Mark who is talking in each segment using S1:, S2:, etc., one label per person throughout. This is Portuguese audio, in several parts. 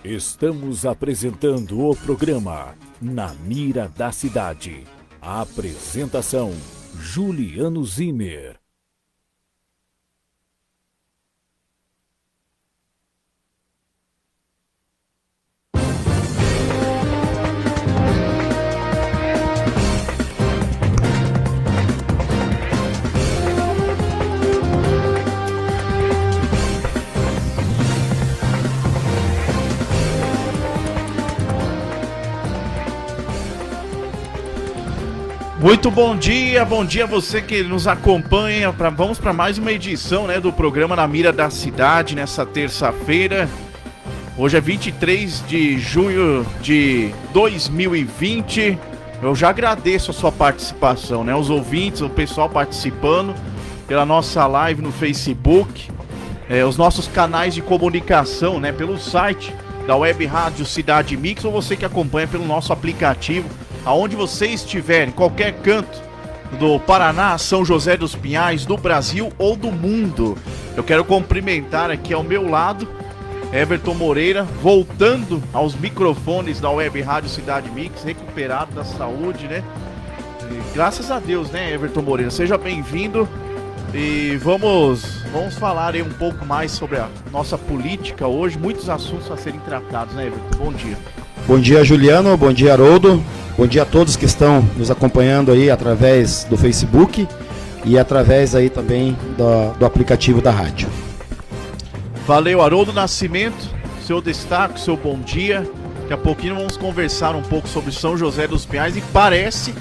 S1: Estamos apresentando o programa Na Mira da Cidade. A apresentação: Juliano Zimmer.
S2: Muito bom dia a você que nos acompanha. Vamos para mais uma edição, do programa Na Mira da Cidade, nessa terça-feira. Hoje é 23 de junho de 2020. Eu já agradeço a sua participação, os ouvintes, o pessoal participando pela nossa live no Facebook, os nossos canais de comunicação, pelo site da Web Rádio Cidade Mix, ou você que acompanha pelo nosso aplicativo. Aonde você estiver, em qualquer canto do Paraná, São José dos Pinhais, do Brasil ou do mundo. Eu quero cumprimentar aqui ao meu lado, Everton Moreira, voltando aos microfones da Web Rádio Cidade Mix, recuperado da saúde, E graças a Deus, Everton Moreira, seja bem-vindo. E vamos falar aí um pouco mais sobre a nossa política hoje, muitos assuntos a serem tratados, Everton? Bom dia.
S3: Bom dia, Juliano, bom dia, Haroldo. Bom dia a todos que estão nos acompanhando aí através do Facebook e através aí também do aplicativo da rádio.
S2: Valeu, Haroldo Nascimento, seu destaque, seu bom dia. Daqui a pouquinho vamos conversar um pouco sobre São José dos Pinhais e parece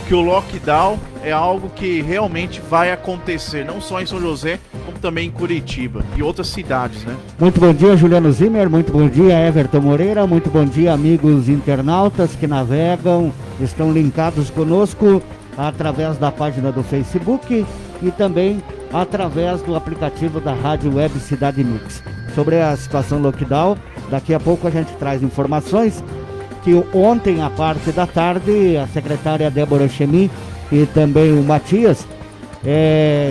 S2: que o lockdown é algo que realmente vai acontecer, não só em São José, como também em Curitiba e outras cidades,
S4: Muito bom dia, Juliano Zimmer, muito bom dia, Everton Moreira, muito bom dia, amigos internautas que navegam, estão linkados conosco através da página do Facebook e também através do aplicativo da Rádio Web Cidade Mix. Sobre a situação lockdown, daqui a pouco a gente traz informações que ontem, à parte da tarde, a secretária Débora Chemi e também o Matias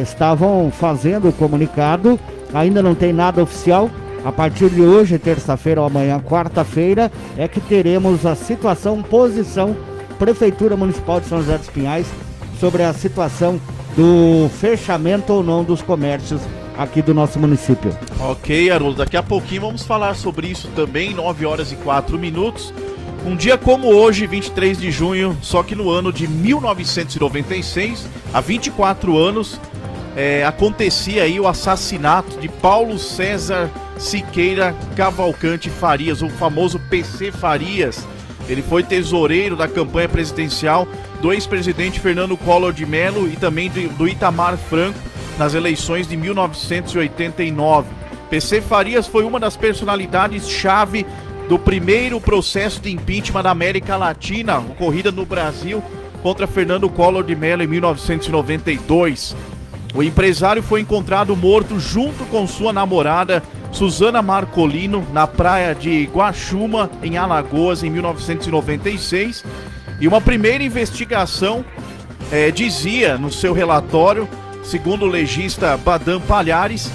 S4: estavam fazendo o comunicado. Ainda não tem nada oficial. A partir de hoje, terça-feira ou amanhã, quarta-feira, é que teremos a situação, posição, Prefeitura Municipal de São José dos Pinhais, sobre a situação do fechamento ou não dos comércios aqui do nosso município.
S2: Ok, Haroldo, daqui a pouquinho vamos falar sobre isso também, 9 horas e 4 minutos. Um dia como hoje, 23 de junho, só que no ano de 1996, há 24 anos, acontecia aí o assassinato de Paulo César Siqueira Cavalcante Farias, o famoso PC Farias. Ele foi tesoureiro da campanha presidencial do ex-presidente Fernando Collor de Mello e também do Itamar Franco nas eleições de 1989. PC Farias foi uma das personalidades-chave do primeiro processo de impeachment da América Latina, ocorrida no Brasil contra Fernando Collor de Mello em 1992. O empresário foi encontrado morto junto com sua namorada, Suzana Marcolino, na praia de Guaxuma, em Alagoas, em 1996. E uma primeira investigação dizia no seu relatório, segundo o legista Badam Palhares,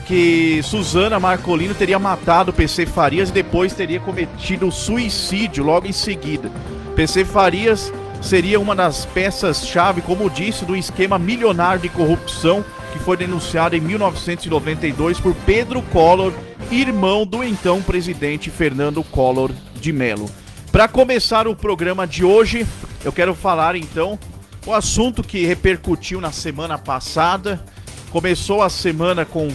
S2: que Suzana Marcolino teria matado PC Farias e depois teria cometido suicídio logo em seguida. PC Farias seria uma das peças-chave, como disse, do esquema milionário de corrupção que foi denunciado em 1992 por Pedro Collor, irmão do então presidente Fernando Collor de Mello. Para começar o programa de hoje, eu quero falar então o assunto que repercutiu na semana passada. Começou a semana com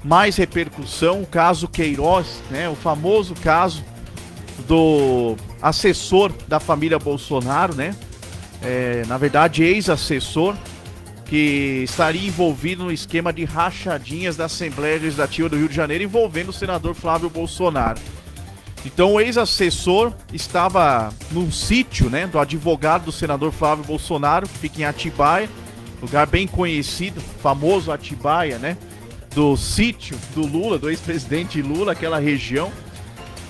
S2: mais repercussão, o caso Queiroz, o famoso caso do assessor da família Bolsonaro, na verdade ex-assessor, que estaria envolvido no esquema de rachadinhas da Assembleia Legislativa do Rio de Janeiro envolvendo o senador Flávio Bolsonaro. Então o ex-assessor estava num sítio, do advogado do senador Flávio Bolsonaro, que fica em Atibaia, lugar bem conhecido, famoso Atibaia, do sítio do Lula, do ex-presidente Lula, aquela região.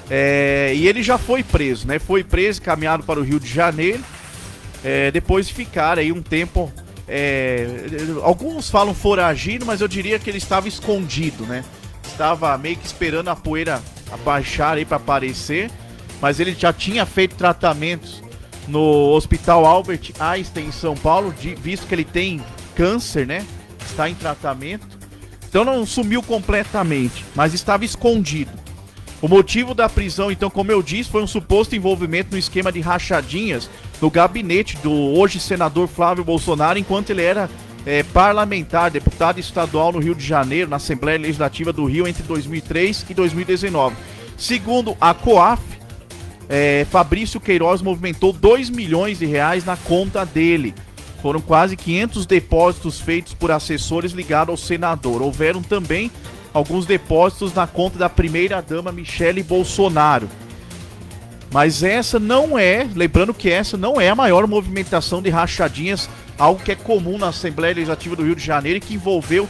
S2: E ele já foi preso, Foi preso e caminhado para o Rio de Janeiro, depois de ficar aí um tempo, alguns falam foragido, mas eu diria que ele estava escondido, Estava meio que esperando a poeira abaixar aí para aparecer, mas ele já tinha feito tratamentos no Hospital Albert Einstein em São Paulo, visto que ele tem câncer, né? Está em tratamento. Então não sumiu completamente, mas estava escondido. O motivo da prisão, então, como eu disse, foi um suposto envolvimento no esquema de rachadinhas no gabinete do hoje senador Flávio Bolsonaro, enquanto ele era parlamentar, deputado estadual no Rio de Janeiro, na Assembleia Legislativa do Rio, entre 2003 e 2019. Segundo a COAF, Fabrício Queiroz movimentou 2 milhões de reais na conta dele. Foram quase 500 depósitos feitos por assessores ligados ao senador. Houveram também alguns depósitos na conta da primeira-dama Michele Bolsonaro. Mas essa não é, lembrando que essa não é a maior movimentação de rachadinhas, algo que é comum na Assembleia Legislativa do Rio de Janeiro e que envolveu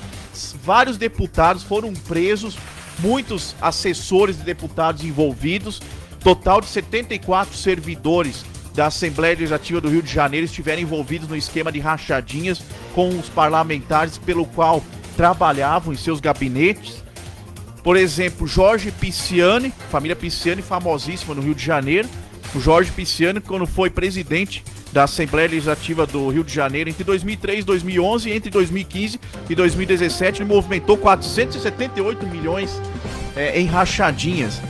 S2: vários deputados, foram presos, muitos assessores de deputados envolvidos. Total de 74 servidores da Assembleia Legislativa do Rio de Janeiro estiveram envolvidos no esquema de rachadinhas com os parlamentares pelo qual trabalhavam em seus gabinetes. Por exemplo, Jorge Pisciani, família Pisciani famosíssima no Rio de Janeiro. O Jorge Pisciani, quando foi presidente da Assembleia Legislativa do Rio de Janeiro entre 2003 e 2011, entre 2015 e 2017, ele movimentou 478 milhões em rachadinhas.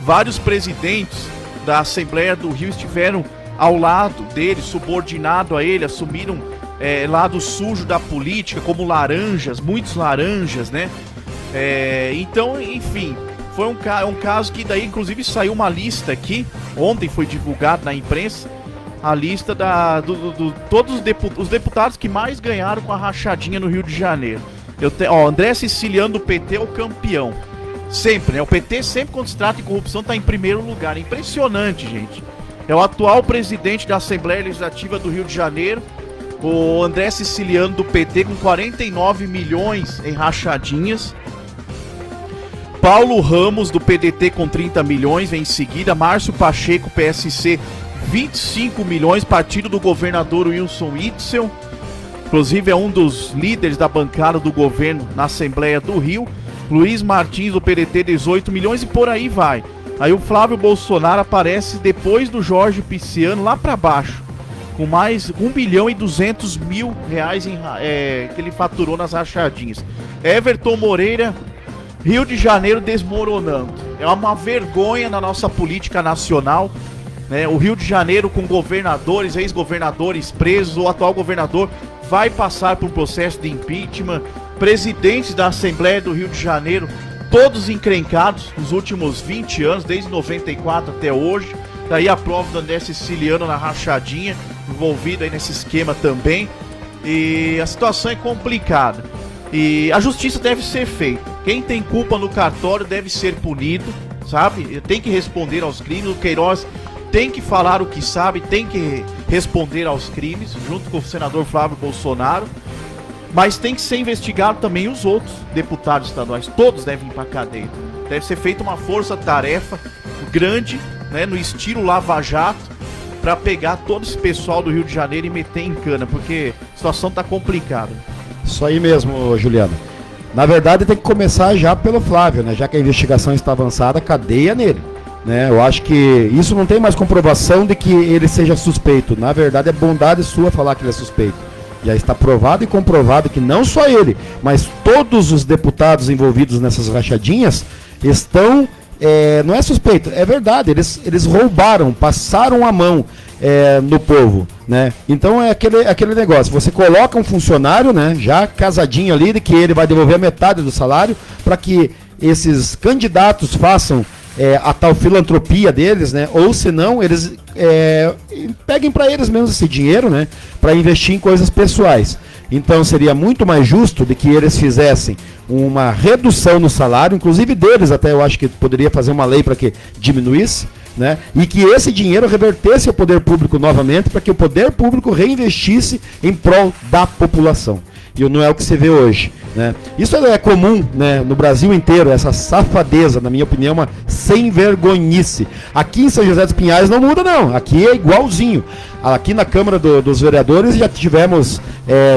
S2: Vários presidentes da Assembleia do Rio estiveram ao lado dele, subordinado a ele, assumiram lado sujo da política, como laranjas, muitos laranjas, né? Então, enfim, foi um caso que daí, inclusive, saiu uma lista aqui, ontem foi divulgado na imprensa, a lista todos os deputados que mais ganharam com a rachadinha no Rio de Janeiro. André Siciliano do PT é o campeão. Sempre, né? O PT sempre, quando se trata de corrupção, está em primeiro lugar. É impressionante, gente. É o atual presidente da Assembleia Legislativa do Rio de Janeiro, o André Siciliano do PT, com 49 milhões em rachadinhas. Paulo Ramos do PDT com 30 milhões, vem em seguida. Márcio Pacheco, PSC, 25 milhões, partido do governador Wilson Witzel. Inclusive é um dos líderes da bancada do governo na Assembleia do Rio. Luiz Martins do PDT, 18 milhões e por aí vai. Aí o Flávio Bolsonaro aparece depois do Jorge Pisciano lá pra baixo, com mais 1 bilhão e 200 mil reais que ele faturou nas rachadinhas. Everton Moreira, Rio de Janeiro desmoronando. É uma vergonha na nossa política nacional, né? O Rio de Janeiro com governadores, ex-governadores presos, o atual governador vai passar por um processo de impeachment. Presidentes da Assembleia do Rio de Janeiro, todos encrencados nos últimos 20 anos, desde 94 até hoje. Daí a prova do André Siciliano na rachadinha, envolvido aí nesse esquema também. E a situação é complicada. E a justiça deve ser feita. Quem tem culpa no cartório deve ser punido, sabe? Tem que responder aos crimes. O Queiroz tem que falar o que sabe, tem que responder aos crimes, junto com o senador Flávio Bolsonaro. Mas tem que ser investigado também os outros deputados estaduais. Todos devem ir para a cadeia. Deve ser feita uma força-tarefa grande, né, no estilo Lava Jato, para pegar todo esse pessoal do Rio de Janeiro e meter em cana, porque a situação tá complicada.
S3: Isso aí mesmo, Juliano. Na verdade tem que começar já pelo Flávio, né? Já que a investigação está avançada, cadeia nele, né? Eu acho que isso não tem mais comprovação de que ele seja suspeito. Na verdade é bondade sua falar que ele é suspeito. Já está provado e comprovado que não só ele, mas todos os deputados envolvidos nessas rachadinhas estão, não é suspeito, é verdade, eles roubaram, passaram a mão no povo, né? Então é aquele negócio, você coloca um funcionário, né, já casadinho ali, de que ele vai devolver a metade do salário, para que esses candidatos façam a tal filantropia deles, né? Ou senão eles peguem para eles mesmos esse dinheiro, né? Para investir em coisas pessoais. Então seria muito mais justo de que eles fizessem uma redução no salário, inclusive deles até eu acho que poderia fazer uma lei para que diminuísse, né? E que esse dinheiro revertesse ao poder público novamente, para que o poder público reinvestisse em prol da população. E não é o que se vê hoje, né? Isso é comum, né, no Brasil inteiro, essa safadeza, na minha opinião, uma sem vergonhice. Aqui em São José dos Pinhais não muda não, aqui é igualzinho. Aqui na Câmara dos Vereadores já tivemos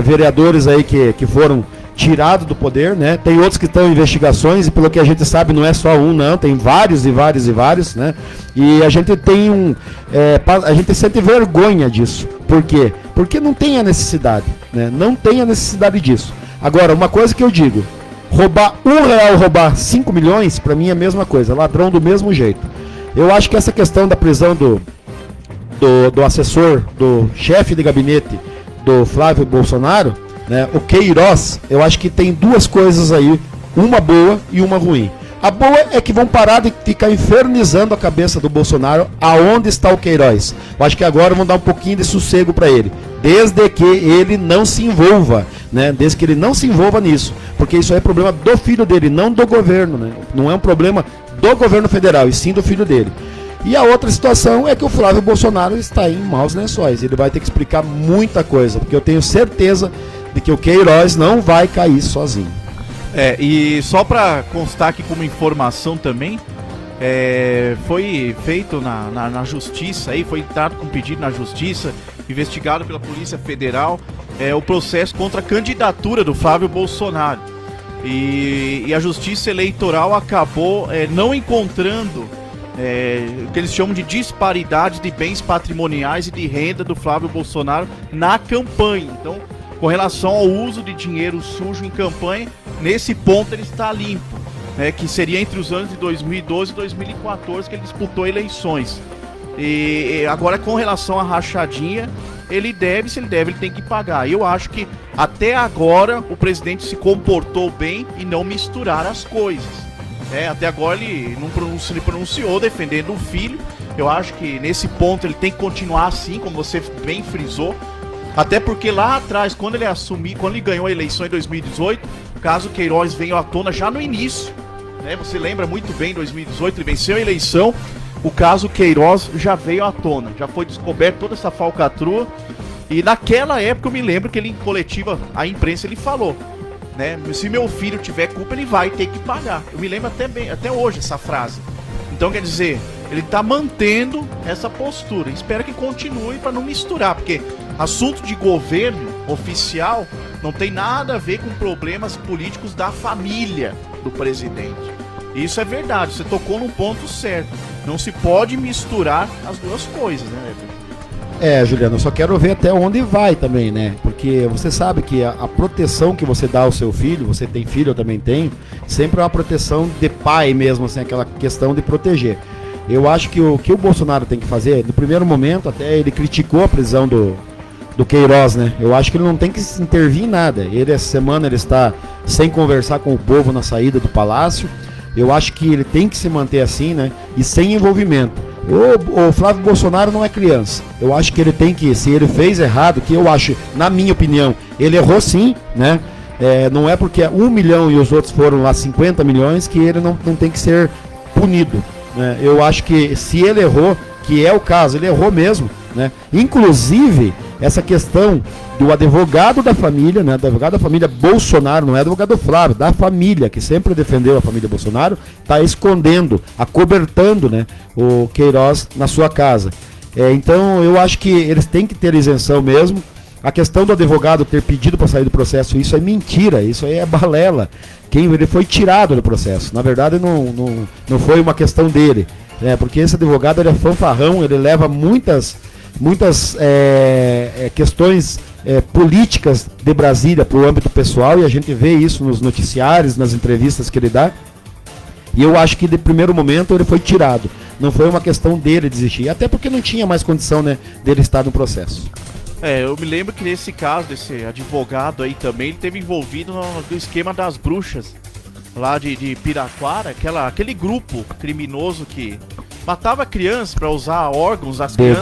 S3: vereadores aí que foram tirado do poder, né? Tem outros que estão em investigações e pelo que a gente sabe não é só um, não, tem vários e vários e vários, né? E a gente tem a gente sente vergonha disso. Por quê? Porque não tem a necessidade, né? Não tem a necessidade disso. Agora, uma coisa que eu digo, roubar R$1, roubar 5 milhões, para mim é a mesma coisa, ladrão do mesmo jeito. Eu acho que essa questão da prisão do assessor, do chefe de gabinete do Flávio Bolsonaro, né, o Queiroz, eu acho que tem duas coisas aí, uma boa e uma ruim. A boa é que vão parar de ficar infernizando a cabeça do Bolsonaro aonde está o Queiroz. Eu acho que agora vão dar um pouquinho de sossego para ele, desde que ele não se envolva, né? Desde que ele não se envolva nisso, porque isso aí é problema do filho dele, não do governo, né? Não é um problema do governo federal, e sim do filho dele. E a outra situação é que o Flávio Bolsonaro está em maus lençóis. Ele vai ter que explicar muita coisa, porque eu tenho certeza de que o Queiroz não vai cair sozinho.
S2: E só para constar aqui como informação também, foi feito na justiça, aí foi entrado com pedido na justiça, investigado pela Polícia Federal, o processo contra a candidatura do Flávio Bolsonaro. E a Justiça Eleitoral acabou não encontrando o que eles chamam de disparidade de bens patrimoniais e de renda do Flávio Bolsonaro na campanha. Então, com relação ao uso de dinheiro sujo em campanha, nesse ponto ele está limpo, né, que seria entre os anos de 2012 e 2014 que ele disputou eleições. E agora, com relação à rachadinha, ele tem que pagar. Eu acho que até agora o presidente se comportou bem e não misturar as coisas. Até agora ele não se pronunciou defendendo o filho. Eu acho que nesse ponto ele tem que continuar assim, como você bem frisou. Até porque lá atrás, quando ele ganhou a eleição em 2018, o caso Queiroz veio à tona já no início, né? Você lembra muito bem, em 2018 ele venceu a eleição, o caso Queiroz já veio à tona, já foi descoberto toda essa falcatrua. E naquela época eu me lembro que ele, em coletiva à imprensa, ele falou, né? Se meu filho tiver culpa, ele vai ter que pagar. Eu me lembro até hoje essa frase. Então, quer dizer, ele está mantendo essa postura. Espero que continue para não misturar, porque assunto de governo oficial não tem nada a ver com problemas políticos da família do presidente. Isso é verdade, você tocou num ponto certo. Não se pode misturar as duas coisas, né, Everton?
S3: Juliano, eu só quero ver até onde vai também, né? Porque você sabe que a proteção que você dá ao seu filho, você tem filho, eu também tenho, sempre é uma proteção de pai mesmo, assim, aquela questão de proteger. Eu acho que o que o Bolsonaro tem que fazer, no primeiro momento, até ele criticou a prisão do Queiroz, né? Eu acho que ele não tem que intervir em nada. Essa semana ele está sem conversar com o povo na saída do palácio. Eu acho que ele tem que se manter assim, né? E sem envolvimento. O Flávio Bolsonaro não é criança. Eu acho que ele tem que, se ele fez errado, que eu acho, na minha opinião, ele errou sim, né? Não é porque é 1 milhão e os outros foram lá 50 milhões que ele não tem que ser punido, né? Eu acho que se ele errou, que é o caso, ele errou mesmo, né? Inclusive, essa questão do advogado da família, né? Advogado da família Bolsonaro, não é advogado do Flávio, da família, que sempre defendeu a família Bolsonaro, está escondendo, acobertando, né, o Queiroz na sua casa. Então, eu acho que eles têm que ter isenção mesmo. A questão do advogado ter pedido para sair do processo, isso é mentira, isso aí é balela. Ele foi tirado do processo. Na verdade, não foi uma questão dele, né? Porque esse advogado ele é fanfarrão, ele leva muitas questões políticas de Brasília para o âmbito pessoal, e a gente vê isso nos noticiários, nas entrevistas que ele dá. E eu acho que de primeiro momento ele foi tirado. Não foi uma questão dele desistir, até porque não tinha mais condição, né, dele estar no processo.
S2: Eu me lembro que nesse caso, desse advogado aí também, ele esteve envolvido no esquema das bruxas lá de Piraquara, aquele grupo criminoso que matava crianças para usar órgãos das crianças.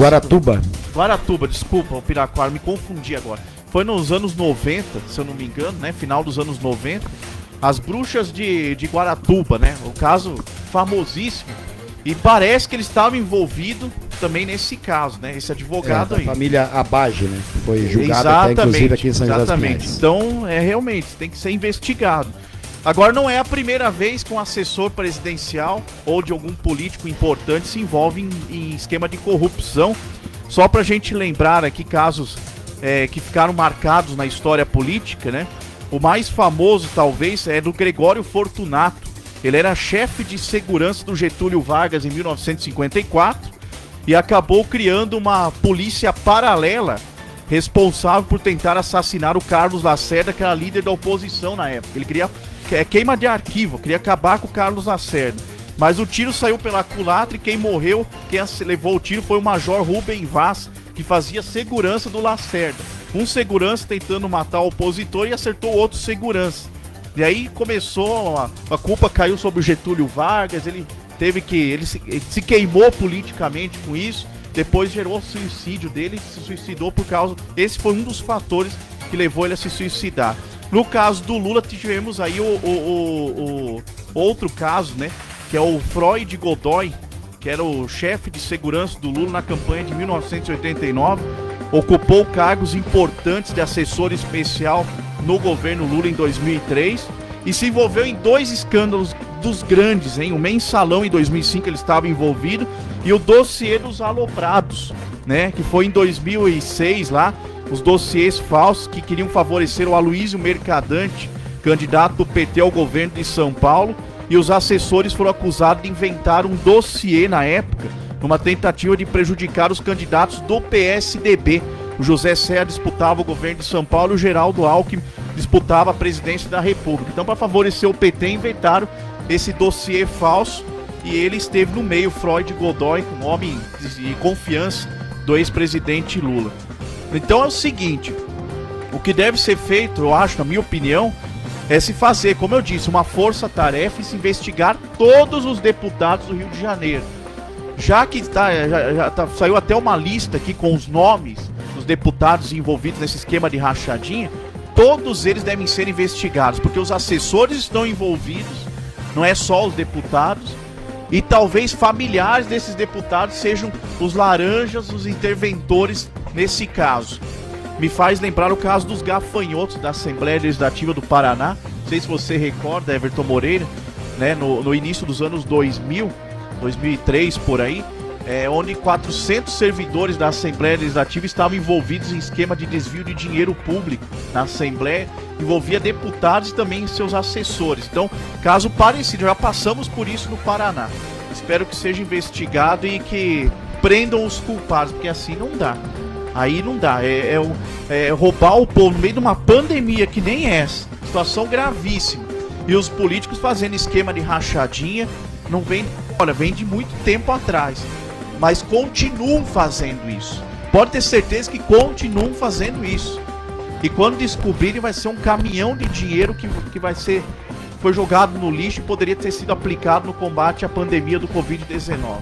S2: Guaratuba, desculpa, o Piraquara, me confundi agora. Foi nos anos 90, se eu não me engano, né? Final dos anos 90. As bruxas de Guaratuba, né? O caso famosíssimo. E parece que ele estava envolvido também nesse caso, né? Esse advogado aí.
S3: A família Abage, né? Foi julgado até, inclusive, aqui em São José dos Pinhais.
S2: Então, realmente, tem que ser investigado. Agora, não é a primeira vez que um assessor presidencial ou de algum político importante se envolve em esquema de corrupção. Só pra gente lembrar aqui casos que ficaram marcados na história política, né? O mais famoso, talvez, é do Gregório Fortunato. Ele era chefe de segurança do Getúlio Vargas em 1954 e acabou criando uma polícia paralela responsável por tentar assassinar o Carlos Lacerda, que era líder da oposição na época. Ele queria queima de arquivo, queria acabar com o Carlos Lacerda. Mas o tiro saiu pela culatra e quem morreu, quem levou o tiro foi o Major Rubem Vaz, que fazia segurança do Lacerda. Um segurança tentando matar o opositor e acertou outro segurança. E aí começou, a culpa caiu sobre o Getúlio Vargas, ele se queimou politicamente com isso, depois gerou o suicídio dele, se suicidou por causa... Esse foi um dos fatores que levou ele a se suicidar. No caso do Lula, tivemos aí o outro caso, né? Que é o Freud Godoy, que era o chefe de segurança do Lula na campanha de 1989, ocupou cargos importantes de assessor especial no governo Lula em 2003 e se envolveu em 2 escândalos dos grandes, hein? O Mensalão em 2005 ele estava envolvido e o dossiê dos aloprados, né? Que foi em 2006 lá, os dossiês falsos que queriam favorecer o Aloysio Mercadante, candidato do PT ao governo de São Paulo, e os assessores foram acusados de inventar um dossiê na época, numa tentativa de prejudicar os candidatos do PSDB. O José Serra disputava o governo de São Paulo e o Geraldo Alckmin disputava a presidência da República. Então, para favorecer o PT, inventaram esse dossiê falso e ele esteve no meio, Freud Godoy, um homem de confiança do ex-presidente Lula. Então é o seguinte, o que deve ser feito, eu acho, na minha opinião, é se fazer, como eu disse, uma força-tarefa e se investigar todos os deputados do Rio de Janeiro. Já que saiu até uma lista aqui com os nomes dos deputados envolvidos nesse esquema de rachadinha, todos eles devem ser investigados, porque os assessores estão envolvidos, não é só os deputados, e talvez familiares desses deputados sejam os laranjas, os interventores nesse caso. Me faz lembrar o caso dos gafanhotos da Assembleia Legislativa do Paraná. Não sei se você recorda, Everton Moreira, né, no início dos anos 2000, 2003 por aí, onde 400 servidores da Assembleia Legislativa estavam envolvidos em esquema de desvio de dinheiro público na Assembleia, envolvia deputados e também seus assessores. Então, caso parecido, já passamos por isso no Paraná. Espero que seja investigado e que prendam os culpados, porque assim não dá. Aí não dá, é roubar o povo no meio de uma pandemia que nem essa, situação gravíssima. E os políticos fazendo esquema de rachadinha, não vem, olha, vem de muito tempo atrás, mas continuam fazendo isso. Pode ter certeza que continuam fazendo isso. E quando descobrirem, vai ser um caminhão de dinheiro que foi jogado no lixo e poderia ter sido aplicado no combate à pandemia do Covid-19.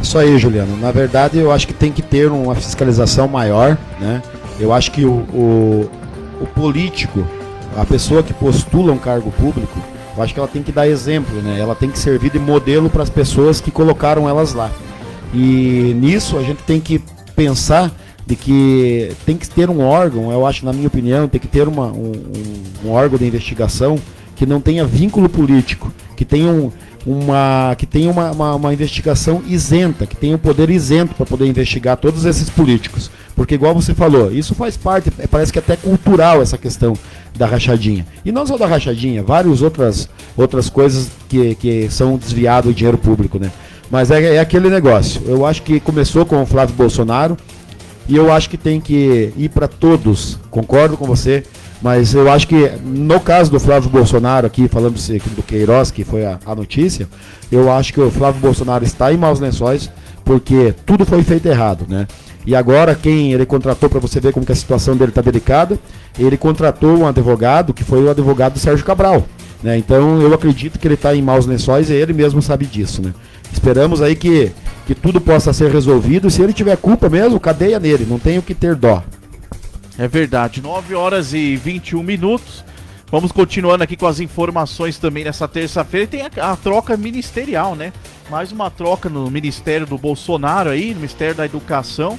S3: Isso aí, Juliano. Na verdade, eu acho que tem que ter uma fiscalização maior, né? Eu acho que o político, a pessoa que postula um cargo público, eu acho que ela tem que dar exemplo, né? Ela tem que servir de modelo para as pessoas que colocaram elas lá. E nisso a gente tem que pensar de que tem que ter um órgão, eu acho, na minha opinião, tem que ter um órgão de investigação que não tenha vínculo político, que tenha uma investigação isenta, que tenha um poder isento para poder investigar todos esses políticos. Porque, igual você falou, isso faz parte, parece que até cultural essa questão da rachadinha. E não só da rachadinha, várias outras coisas que são desviadas do dinheiro público, né? Mas é aquele negócio. Eu acho que começou com o Flávio Bolsonaro e eu acho que tem que ir para todos. Concordo com você. Mas eu acho que no caso do Flávio Bolsonaro aqui, falando do Queiroz, que foi a notícia, eu acho que o Flávio Bolsonaro está em maus lençóis, porque tudo foi feito errado, né? E agora quem ele contratou, para você ver como que a situação dele está delicada, ele contratou um advogado, que foi o advogado do Sérgio Cabral, né? Então eu acredito que ele está em maus lençóis e ele mesmo sabe disso, né? Esperamos aí que tudo possa ser resolvido, e se ele tiver culpa mesmo, cadeia nele, não tem o que ter dó.
S2: É verdade, 9 horas e 21 minutos. Vamos continuando aqui com as informações também nessa terça-feira. Tem a troca ministerial, né? Mais uma troca no Ministério do Bolsonaro aí, no Ministério da Educação.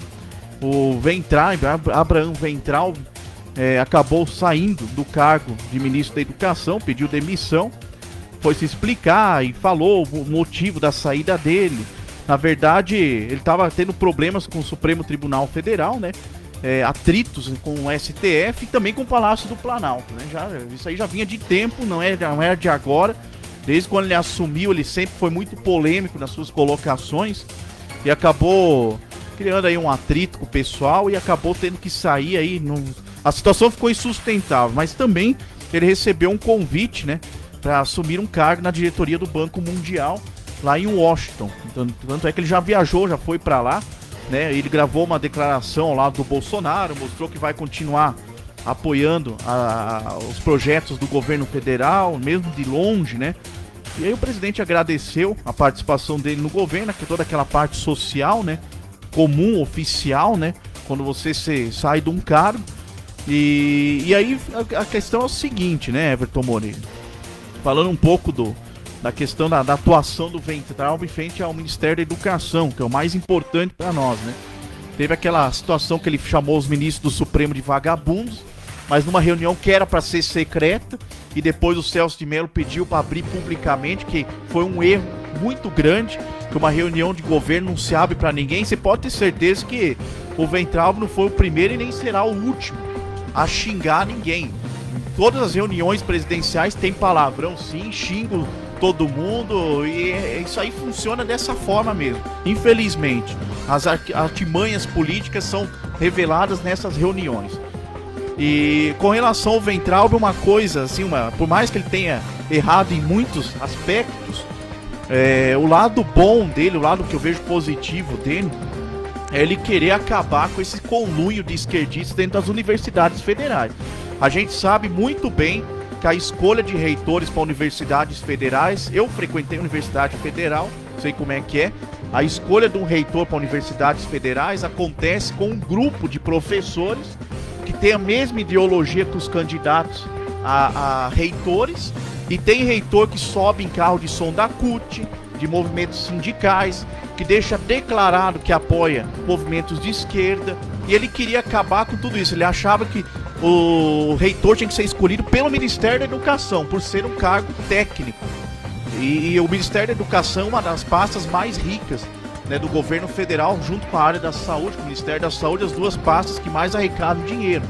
S2: O Abraham Ventral, acabou saindo do cargo de ministro da Educação, pediu demissão. Foi se explicar e falou o motivo da saída dele. Na verdade, ele estava tendo problemas com o Supremo Tribunal Federal, né? atritos com o STF e também com o Palácio do Planalto, né? Isso aí já vinha de tempo, não era de agora. Desde quando ele assumiu, ele sempre foi muito polêmico nas suas colocações e acabou criando aí um atrito com o pessoal e acabou tendo que sair aí. A situação ficou insustentável, mas também ele recebeu um convite, né, para assumir um cargo na diretoria do Banco Mundial lá em Washington. Tanto é que ele já viajou, já foi para lá, né? Ele gravou uma declaração ao lado do Bolsonaro, mostrou que vai continuar apoiando os projetos do governo federal, mesmo de longe, né? E aí o presidente agradeceu a participação dele no governo, que toda aquela parte social, né? Comum, oficial, né? Quando você sai de um cargo. E aí a questão é o seguinte, né, Everton Moreira? Falando um pouco da questão da atuação do Weintraub frente ao Ministério da Educação, que é o mais importante para nós, né? Teve aquela situação que ele chamou os ministros do Supremo de vagabundos, mas numa reunião que era para ser secreta, e depois o Celso de Mello pediu para abrir publicamente, que foi um erro muito grande, que uma reunião de governo não se abre para ninguém. Você pode ter certeza que o Weintraub não foi o primeiro e nem será o último a xingar ninguém. Todas as reuniões presidenciais tem palavrão, sim, xingo todo mundo, e isso aí funciona dessa forma mesmo. Infelizmente, as artimanhas políticas são reveladas nessas reuniões. E com relação ao Weintraub, uma coisa assim, por mais que ele tenha errado em muitos aspectos, o lado bom dele, o lado que eu vejo positivo dele, é ele querer acabar com esse conluio de esquerdistas dentro das universidades federais. A gente sabe muito bem que a escolha de reitores para universidades federais, eu frequentei a Universidade Federal, sei como é que é, a escolha de um reitor para universidades federais acontece com um grupo de professores que tem a mesma ideologia que os candidatos a reitores, e tem reitor que sobe em carro de som da CUT, de movimentos sindicais, que deixa declarado que apoia movimentos de esquerda, e ele queria acabar com tudo isso. Ele achava que o reitor tinha que ser escolhido pelo Ministério da Educação, por ser um cargo técnico. E o Ministério da Educação é uma das pastas mais ricas, né, do governo federal, junto com a área da saúde, com o Ministério da Saúde, as duas pastas que mais arrecadam dinheiro.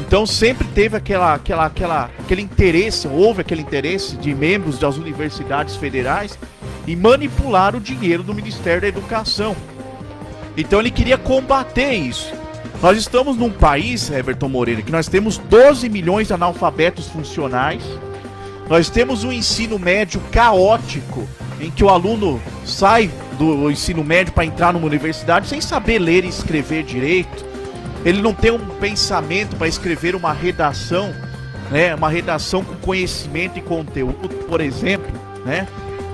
S2: Então sempre teve aquele interesse, houve aquele interesse de membros das universidades federais em manipular o dinheiro do Ministério da Educação. Então ele queria combater isso. Nós estamos num país, Everton Moreira, que nós temos 12 milhões de analfabetos funcionais. Nós temos um ensino médio caótico, em que o aluno sai do ensino médio para entrar numa universidade sem saber ler e escrever direito. Ele não tem um pensamento para escrever uma redação, né? Uma redação com conhecimento e conteúdo, por exemplo, né?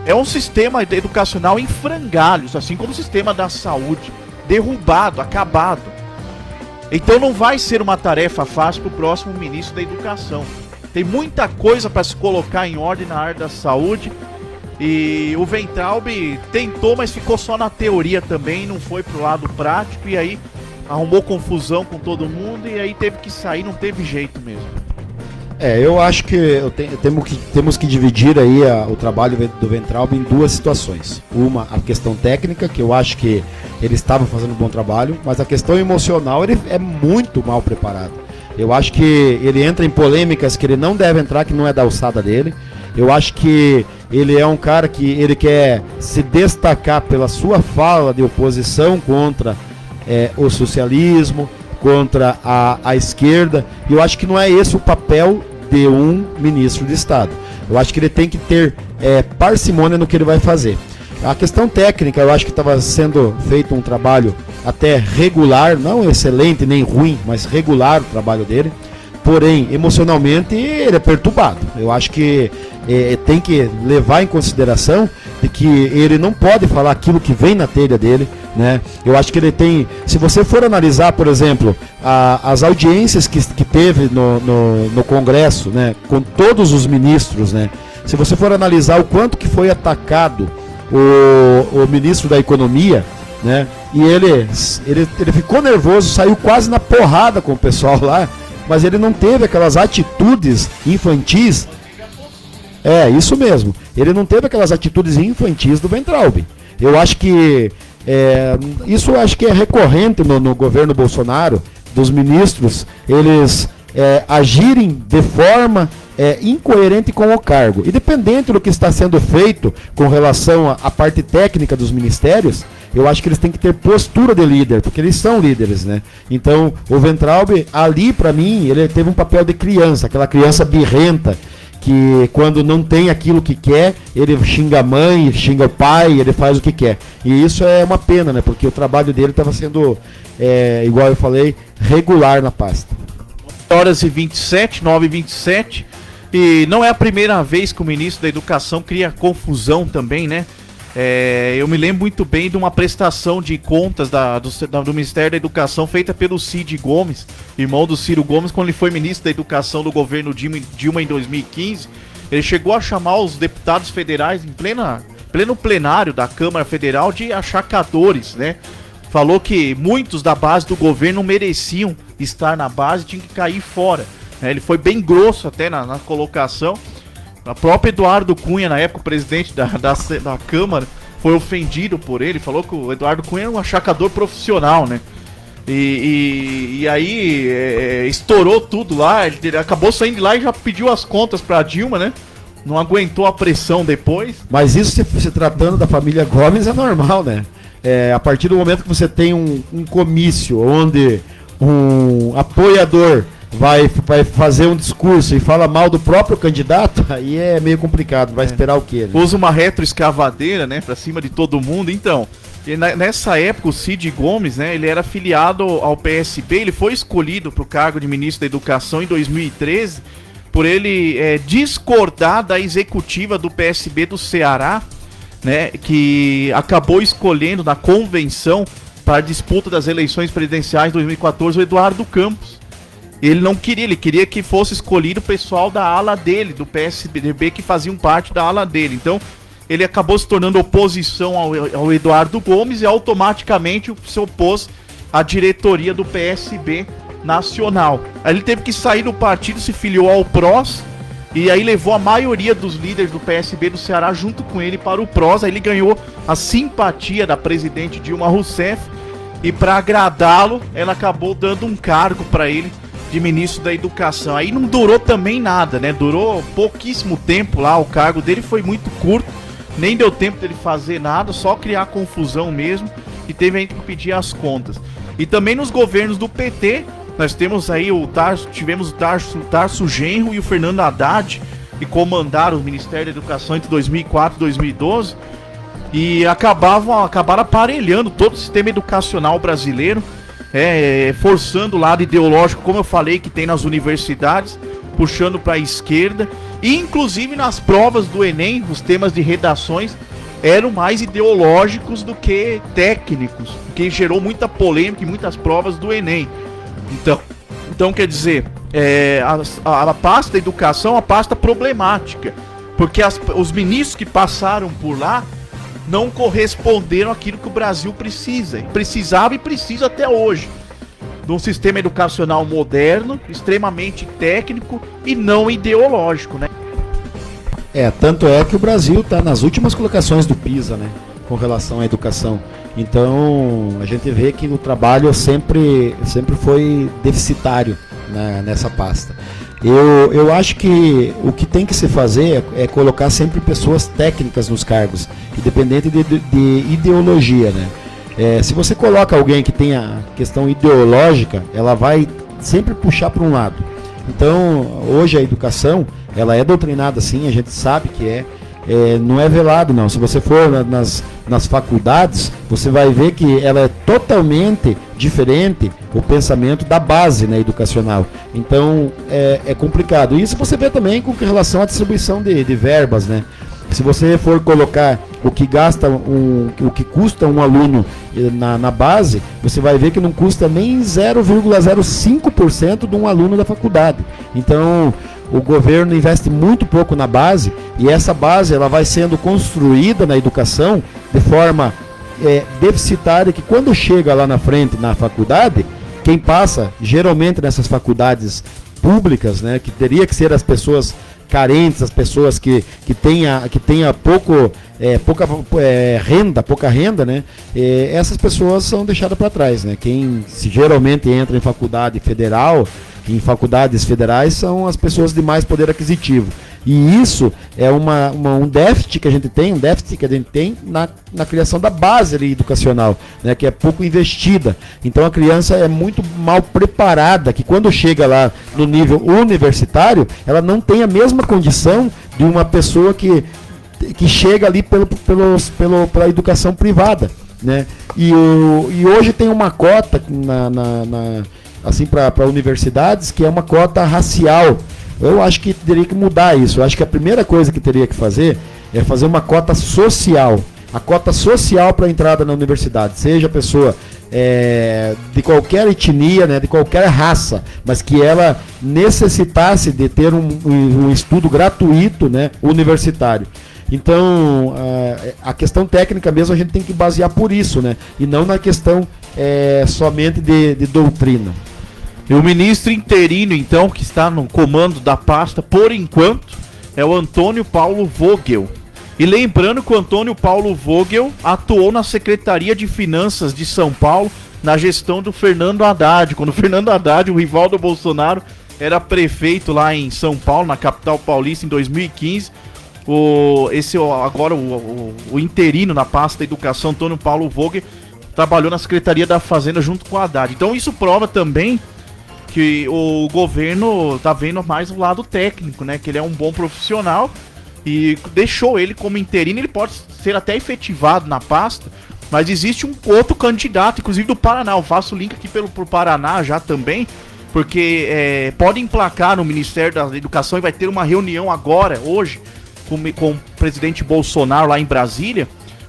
S2: É um sistema educacional em frangalhos, assim como o sistema da saúde, derrubado, acabado. Então não vai ser uma tarefa fácil para o próximo ministro da Educação. Tem muita coisa para se colocar em ordem na área da saúde. E o Weintraub tentou, mas ficou só na teoria também, não foi pro lado prático, e aí arrumou confusão com todo mundo, e aí teve que sair, não teve jeito mesmo.
S3: Eu acho que temos que dividir aí o trabalho do Weintraub em duas situações. Uma, a questão técnica, que eu acho que ele estava fazendo um bom trabalho, mas a questão emocional, ele é muito mal preparado. Eu acho que ele entra em polêmicas que ele não deve entrar, que não é da alçada dele. Eu acho que ele é um cara que ele quer se destacar pela sua fala de oposição contra o socialismo, contra a esquerda, e eu acho que não é esse o papel de um ministro de Estado. Eu acho que ele tem que ter parcimônia no que ele vai fazer. A questão técnica, eu acho que estava sendo feito um trabalho até regular, não excelente nem ruim, mas regular o trabalho dele. Porém, emocionalmente, ele é perturbado. Eu acho que tem que levar em consideração de que ele não pode falar aquilo que vem na telha dele, né? Eu acho que ele tem... Se você for analisar, por exemplo, as audiências que teve no Congresso, né, com todos os ministros, né? Se você for analisar o quanto que foi atacado o ministro da Economia, né? E ele ficou nervoso, saiu quase na porrada com o pessoal lá, mas ele não teve aquelas atitudes infantis. Isso mesmo. Ele não teve aquelas atitudes infantis do Weintraub. Eu acho que isso acho que é recorrente no governo Bolsonaro, dos ministros, eles agirem de forma incoerente com o cargo. Independente do que está sendo feito com relação à parte técnica dos ministérios, eu acho que eles têm que ter postura de líder, porque eles são líderes, né? Então, o Weintraub, ali, para mim, ele teve um papel de criança, aquela criança birrenta, que quando não tem aquilo que quer, ele xinga a mãe, xinga o pai, ele faz o que quer. E isso é uma pena, né? Porque o trabalho dele estava sendo, igual eu falei, regular na pasta.
S2: 9h27, 9h27, e não é a primeira vez que o ministro da Educação cria confusão também, né? Eu me lembro muito bem de uma prestação de contas do Ministério da Educação feita pelo Cid Gomes, irmão do Ciro Gomes, quando ele foi ministro da Educação do governo Dilma em 2015. Ele chegou a chamar os deputados federais em pleno plenário da Câmara Federal de achacadores, né? Falou que muitos da base do governo mereciam estar na base e tinham que cair fora. Ele foi bem grosso até na colocação. O próprio Eduardo Cunha, na época, o presidente da Câmara, foi ofendido por ele. Falou que o Eduardo Cunha era um achacador profissional, né? E aí estourou tudo lá. Ele acabou saindo de lá e já pediu as contas pra Dilma, né? Não aguentou a pressão depois.
S3: Mas isso, se tratando da família Gomes, é normal, né? A partir do momento que você tem um comício onde um apoiador vai fazer um discurso e fala mal do próprio candidato, aí é meio complicado, vai esperar o quê? Né?
S2: Usa uma retroescavadeira, né, pra cima de todo mundo. Então, nessa época o Cid Gomes, né, ele era filiado ao PSB, ele foi escolhido pro cargo de ministro da Educação em 2013, por ele discordar da executiva do PSB do Ceará, né, que acabou escolhendo na convenção para a disputa das eleições presidenciais de 2014 o Eduardo Campos. Ele não queria, ele queria que fosse escolhido o pessoal da ala dele, do PSDB, que faziam parte da ala dele. Então, ele acabou se tornando oposição ao Eduardo Gomes e automaticamente se opôs à diretoria do PSB nacional. Aí ele teve que sair do partido, se filiou ao PROS, e aí levou a maioria dos líderes do PSB do Ceará junto com ele para o PROS. Aí ele ganhou a simpatia da presidente Dilma Rousseff, e para agradá-lo, ela acabou dando um cargo para ele de ministro da Educação. Aí não durou também nada, né? Durou pouquíssimo tempo lá, o cargo dele foi muito curto, nem deu tempo dele fazer nada, só criar confusão mesmo, e teve ainda que pedir as contas. E também nos governos do PT, nós temos aí tivemos o Tarso Genro e o Fernando Haddad, que comandaram o Ministério da Educação entre 2004 e 2012, e acabaram aparelhando todo o sistema educacional brasileiro, forçando o lado ideológico, como eu falei, que tem nas universidades, puxando para a esquerda, e inclusive nas provas do Enem, os temas de redações eram mais ideológicos do que técnicos, o que gerou muita polêmica em muitas provas do Enem. Então quer dizer, a pasta da educação é uma pasta problemática, porque os ministros que passaram por lá não corresponderam àquilo que o Brasil precisava e precisa até hoje, de um sistema educacional moderno, extremamente técnico e não ideológico, né?
S3: Tanto é que o Brasil está nas últimas colocações do PISA, né, com relação à educação. Então, a gente vê que o trabalho sempre foi deficitário, né, nessa pasta. Eu acho que o que tem que se fazer é colocar sempre pessoas técnicas nos cargos, independente de ideologia, né? Se você coloca alguém que tenha questão ideológica, ela vai sempre puxar para um lado. Então, hoje a educação, ela é doutrinada sim, a gente sabe que não é velado não. Se você for nas faculdades, você vai ver que ela é totalmente diferente o pensamento da base, né, educacional. Então é complicado. Isso você vê também com relação à distribuição de verbas, né? Se você for colocar o que custa um aluno na base, você vai ver que não custa nem 0,05% de um aluno da faculdade. Então o governo investe muito pouco na base, e essa base ela vai sendo construída na educação de forma deficitária, que quando chega lá na frente na faculdade, quem passa geralmente nessas faculdades públicas, né, que teria que ser as pessoas carentes, as pessoas que tenha pouca renda, né? Essas pessoas são deixadas para trás, né? Quem geralmente entra em faculdade federal, em faculdades federais, são as pessoas de mais poder aquisitivo. E isso é um déficit que a gente tem, na criação da base ali educacional, né, que é pouco investida. Então a criança é muito mal preparada, que quando chega lá no nível universitário, ela não tem a mesma condição de uma pessoa que chega ali pela educação privada, né? E hoje tem uma cota assim, para universidades, que é uma cota racial. Eu acho que teria que mudar isso. Eu acho que a primeira coisa que teria que fazer é fazer uma cota social. A cota social para a entrada na universidade, seja a pessoa de qualquer etnia, né, de qualquer raça, mas que ela necessitasse de ter um estudo gratuito, né, universitário. Então, a questão técnica mesmo a gente tem que basear por isso, né, e não na questão somente de doutrina.
S2: E o ministro interino, então, que está no comando da pasta, por enquanto, é o Antônio Paulo Vogel. E lembrando que o Antônio Paulo Vogel atuou na Secretaria de Finanças de São Paulo, na gestão do Fernando Haddad. Quando o Fernando Haddad, o rival do Bolsonaro, era prefeito lá em São Paulo, na capital paulista, em 2015. O interino na pasta da Educação, Antônio Paulo Vogel, trabalhou na Secretaria da Fazenda junto com o Haddad. Então isso prova também que o governo tá vendo mais o lado técnico, né? Que ele é um bom profissional e deixou ele como interino. Ele pode ser até efetivado na pasta, mas existe um outro candidato, inclusive do Paraná. Eu faço o link aqui pro Paraná já também, porque pode emplacar no Ministério da Educação e vai ter uma reunião agora, hoje, com o presidente Bolsonaro lá em Brasília,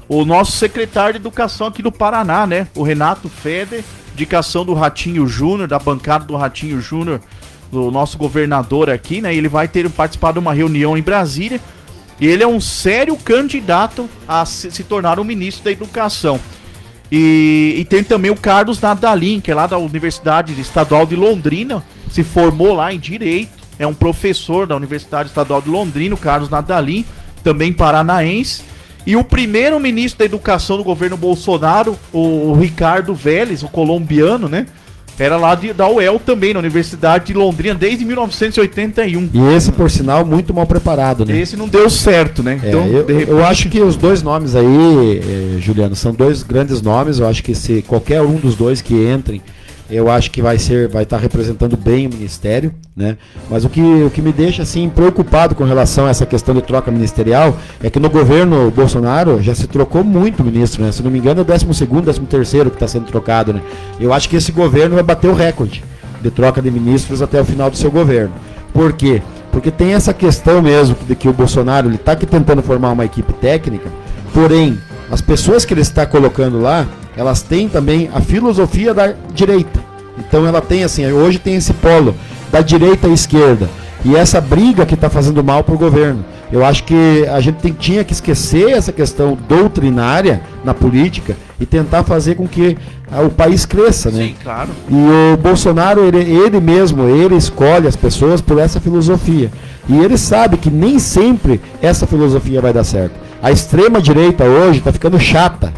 S2: o nosso secretário de Educação aqui do Paraná, né? O Renato Feder, indicação do Ratinho Júnior, da bancada do Ratinho Júnior, do nosso governador aqui, né? Ele vai participar de uma reunião em Brasília e ele é um sério candidato a se tornar o ministro da Educação. E tem também o Carlos Nadalim, que é lá da Universidade Estadual de Londrina, se formou lá em Direito, é um professor da Universidade Estadual de Londrina, o Carlos Nadalim, também paranaense. E o primeiro ministro da Educação do governo Bolsonaro, o Ricardo Vélez, o colombiano, né? Era lá da UEL também, na Universidade de Londrina, desde 1981.
S3: E esse, por sinal, muito mal preparado, né?
S2: Esse não deu certo, né?
S3: Então, eu acho que os dois nomes aí, Juliano, são dois grandes nomes. Eu acho que se qualquer um dos dois que entrem, eu acho que vai estar representando bem o Ministério, né? Mas o que me deixa assim preocupado com relação a essa questão de troca ministerial é que no governo Bolsonaro já se trocou muito ministro, né? Se não me engano é o 12º, 13º que está sendo trocado, né? Eu acho que esse governo vai bater o recorde de troca de ministros até o final do seu governo. Por quê? Porque tem essa questão mesmo de que o Bolsonaro ele está aqui tentando formar uma equipe técnica, porém as pessoas que ele está colocando lá, elas têm também a filosofia da direita. Então ela tem assim, hoje tem esse polo da direita à esquerda. E essa briga que está fazendo mal para o governo. Eu acho que a gente tinha que esquecer essa questão doutrinária na política e tentar fazer com que o país cresça, né?
S2: Sim, claro.
S3: E o Bolsonaro, ele escolhe as pessoas por essa filosofia. E ele sabe que nem sempre essa filosofia vai dar certo. A extrema-direita hoje está ficando chata,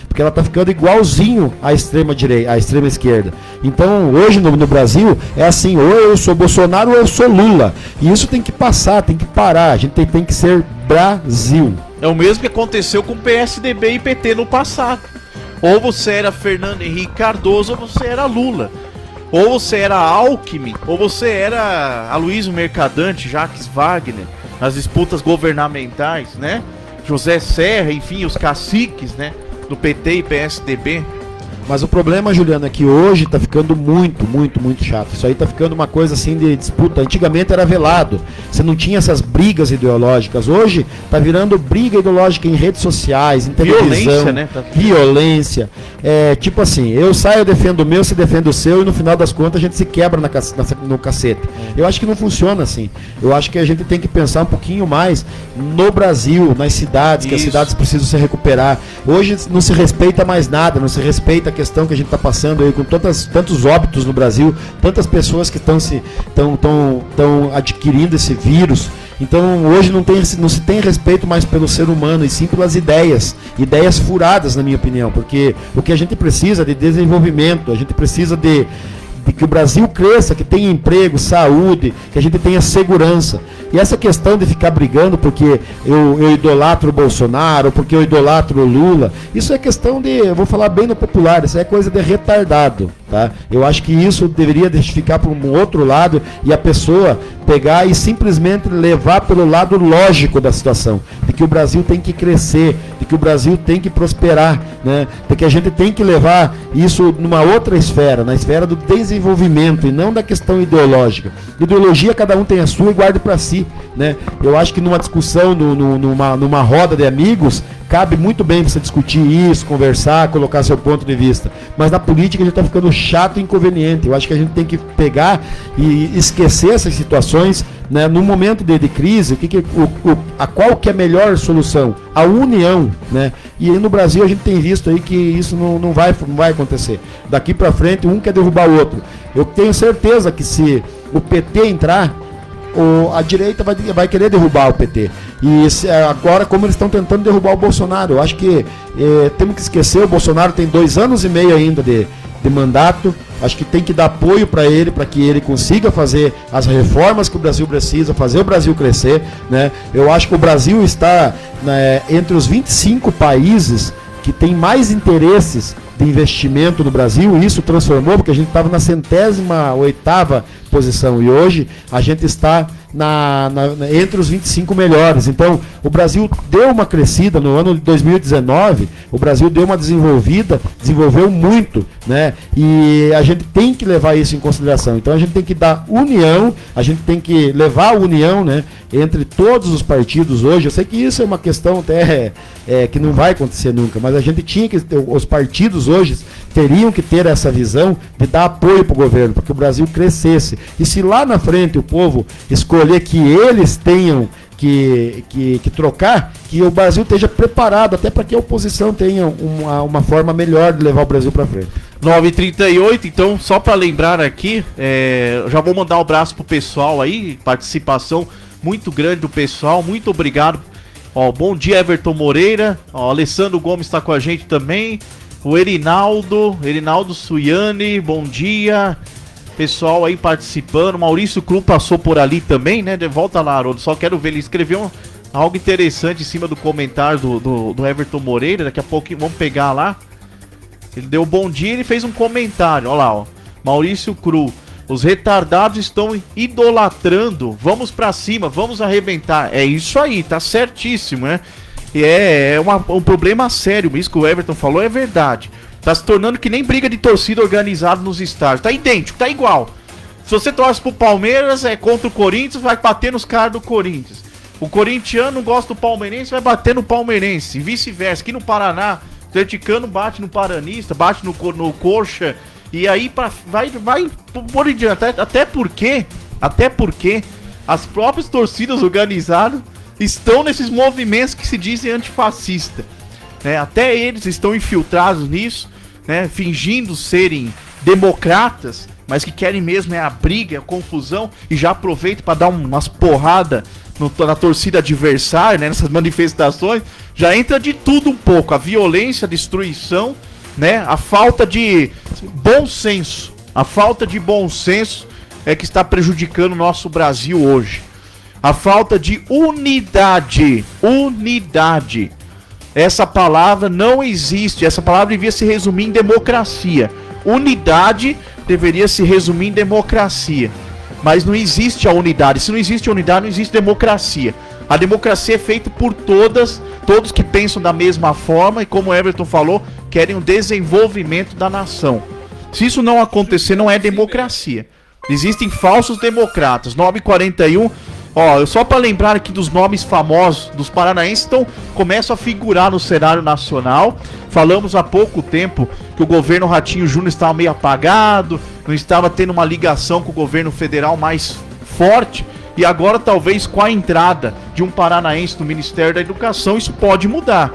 S3: porque ela está ficando igualzinho à extrema-direita, à extrema-esquerda. Então, hoje no Brasil, é assim, ou eu sou Bolsonaro ou eu sou Lula. E isso tem que passar, tem que parar, a gente tem que ser Brasil.
S2: É o mesmo que aconteceu com PSDB e PT no passado. Ou você era Fernando Henrique Cardoso ou você era Lula. Ou você era Alckmin, ou você era Aloysio Mercadante, Jacques Wagner, nas disputas governamentais, né? José Serra, enfim, os caciques, né? Do PT e PSDB.
S3: Mas o problema, Juliano, é que hoje tá ficando muito chato. Isso aí tá ficando uma coisa assim de disputa. Antigamente era velado. Você não tinha essas brigas ideológicas. Hoje tá virando briga ideológica em redes sociais, em televisão.
S2: Violência, né?
S3: Violência. Tipo assim, eu saio, eu defendo o meu, você defende o seu e no final das contas a gente se quebra no cacete. Eu acho que não funciona assim. Eu acho que a gente tem que pensar um pouquinho mais no Brasil, nas cidades, que as cidades precisam se recuperar. Hoje não se respeita mais nada, não se respeita questão que a gente está passando aí com tantos óbitos no Brasil, tantas pessoas que estão adquirindo esse vírus. Então hoje não se tem respeito mais pelo ser humano, e sim pelas ideias furadas, na minha opinião, porque o que a gente precisa é de desenvolvimento, a gente precisa de que o Brasil cresça, que tenha emprego, saúde, que a gente tenha segurança. E essa questão de ficar brigando porque eu idolatro o Bolsonaro, porque eu idolatro o Lula, isso é questão de, eu vou falar bem no popular, isso é coisa de retardado, tá? Eu acho que isso deveria ficar para um outro lado e a pessoa pegar e simplesmente levar pelo lado lógico da situação, de que o Brasil tem que crescer, de que o Brasil tem que prosperar, né? De que a gente tem que levar isso numa outra esfera, na esfera do desenvolvimento e não da questão ideológica. Ideologia cada um tem a sua e guarde para si, né? Eu acho que numa discussão, numa roda de amigos, cabe muito bem você discutir isso, conversar, colocar seu ponto de vista. Mas na política a gente está ficando chato e inconveniente. Eu acho que a gente tem que pegar e esquecer essas situações, né? No momento de crise, qual que é a melhor solução? A união, né? E aí no Brasil a gente tem visto aí que isso não vai acontecer. Daqui para frente um quer derrubar o outro. Eu tenho certeza que se o PT entrar, a direita vai querer derrubar o PT. E agora, como eles estão tentando derrubar o Bolsonaro, eu acho que temos que esquecer, o Bolsonaro tem 2 anos e meio ainda de mandato. Acho que tem que dar apoio para ele, para que ele consiga fazer as reformas que o Brasil precisa, fazer o Brasil crescer, né? Eu acho que o Brasil está entre os 25 países que tem mais interesses de investimento no Brasil. Isso transformou, porque a gente estava na 108ª posição e hoje a gente está entre os 25 melhores. Então o Brasil deu uma crescida no ano de 2019, o Brasil deu uma desenvolveu muito, né? E a gente tem que levar isso em consideração. Então a gente tem que dar união, a gente tem que levar a união, né, entre todos os partidos hoje. Eu sei que isso é uma questão até que não vai acontecer nunca, mas a gente tinha que, os partidos hoje teriam que ter essa visão de dar apoio para o governo, para que o Brasil crescesse. E se lá na frente o povo escolher que eles tenham que trocar, que o Brasil esteja preparado até para que a oposição tenha uma forma melhor de levar o Brasil para frente.
S2: 9h38, então só para lembrar aqui, já vou mandar um abraço pro pessoal aí, participação muito grande do pessoal, muito obrigado. Ó, bom dia, Everton Moreira, ó, Alessandro Gomes está com a gente também, o Erinaldo Suiane, bom dia. Pessoal aí participando, Maurício Krum passou por ali também, né? De volta lá, Haroldo, só quero ver, ele escreveu algo interessante em cima do comentário do Everton Moreira, daqui a pouco vamos pegar lá. Ele deu bom dia e ele fez um comentário, olha lá, ó. Maurício Krum, os retardados estão idolatrando, vamos pra cima, vamos arrebentar. É isso aí, tá certíssimo, né? E é um problema sério, isso que o Everton falou é verdade. Tá se tornando que nem briga de torcida organizada nos estádios. Tá idêntico, tá igual. Se você torce pro Palmeiras, é contra o Corinthians, vai bater nos caras do Corinthians. O corintiano gosta do palmeirense, vai bater no palmeirense. E vice-versa. Aqui no Paraná, o atleticano bate no paranista, bate no coxa. E aí vai por diante. Até porque as próprias torcidas organizadas estão nesses movimentos que se dizem antifascistas. Né? Até eles estão infiltrados nisso, né? Fingindo serem democratas, mas que querem mesmo a briga, a confusão, e já aproveitam para dar umas porradas na torcida adversária, né? Nessas manifestações, já entra de tudo um pouco, a violência, a destruição, né? A falta de bom senso, é que está prejudicando o nosso Brasil hoje. A falta de unidade. Essa palavra não existe. Essa palavra devia se resumir em democracia. Unidade deveria se resumir em democracia. Mas não existe a unidade. Se não existe unidade, não existe democracia. A democracia é feita por todos que pensam da mesma forma e, como o Everton falou, querem o desenvolvimento da nação. Se isso não acontecer, não é democracia. Existem falsos democratas. 9h41. Ó, só para lembrar aqui dos nomes famosos dos paranaenses, então começam a figurar no cenário nacional. Falamos há pouco tempo que o governo Ratinho Júnior estava meio apagado, não estava tendo uma ligação com o governo federal mais forte, e agora talvez com a entrada de um paranaense no Ministério da Educação isso pode mudar.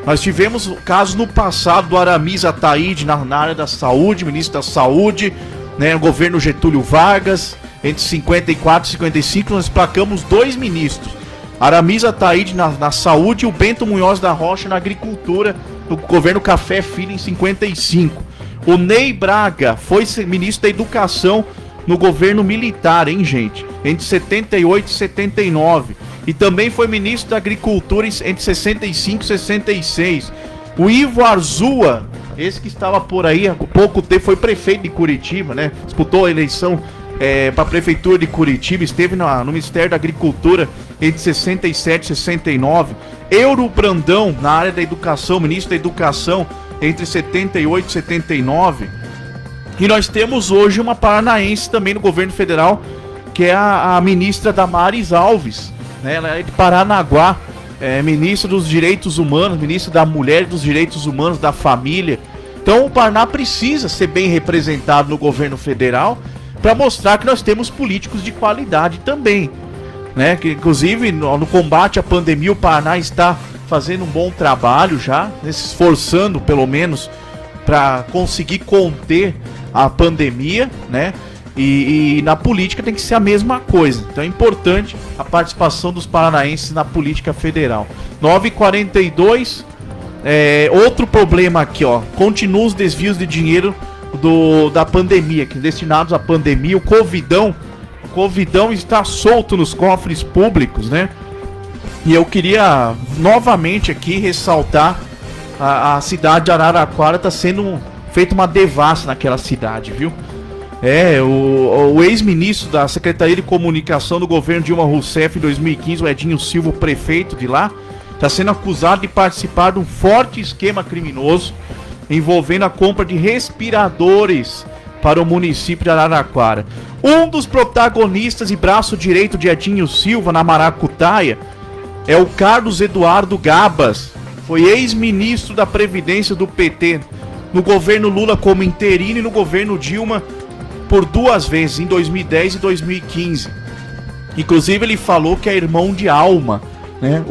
S2: Nós tivemos casos no passado do Aramis Ataíde na área da saúde, ministro da saúde, né, no governo Getúlio Vargas, entre 54 e 55, nós placamos 2 ministros. Aramis Ataíde na saúde e o Bento Munhoz da Rocha na agricultura, no governo Café Filho em 55. O Ney Braga foi ministro da educação no governo militar, hein, gente? Entre 78 e 79. E também foi ministro da agricultura entre 65 e 66. O Ivo Arzua, esse que estava por aí há pouco tempo, foi prefeito de Curitiba, né? Disputou a eleição para a prefeitura de Curitiba, esteve no Ministério da Agricultura entre 67 e 69. Euro Brandão, na área da educação, ministro da educação, entre 78 e 79. E nós temos hoje uma paranaense também no governo federal, que é a ministra Damares Alves, né? Ela é de Paranaguá, ministra dos Direitos Humanos, ministra da Mulher e dos Direitos Humanos, da Família. Então o Paraná precisa ser bem representado no governo federal para mostrar que nós temos políticos de qualidade também, né? Que inclusive no combate à pandemia o Paraná está fazendo um bom trabalho já, né? Se esforçando pelo menos para conseguir conter a pandemia, né? E na política tem que ser a mesma coisa. Então é importante a participação dos paranaenses na política federal. 9h42, outro problema aqui, ó. Continuam os desvios de dinheiro da pandemia, que destinados à pandemia. O Covidão está solto nos cofres públicos, né? E eu queria novamente aqui ressaltar a cidade de Araraquara está sendo feita uma devassa naquela cidade, viu? O ex-ministro da Secretaria de Comunicação do governo Dilma Rousseff em 2015, o Edinho Silva, o prefeito de lá, está sendo acusado de participar de um forte esquema criminoso envolvendo a compra de respiradores para o município de Araraquara. Um dos protagonistas e braço direito de Edinho Silva na maracutaia é o Carlos Eduardo Gabas. Foi ex-ministro da Previdência do PT no governo Lula como interino e no governo Dilma por 2 vezes, em 2010 e 2015. Inclusive ele falou que é irmão de alma, né?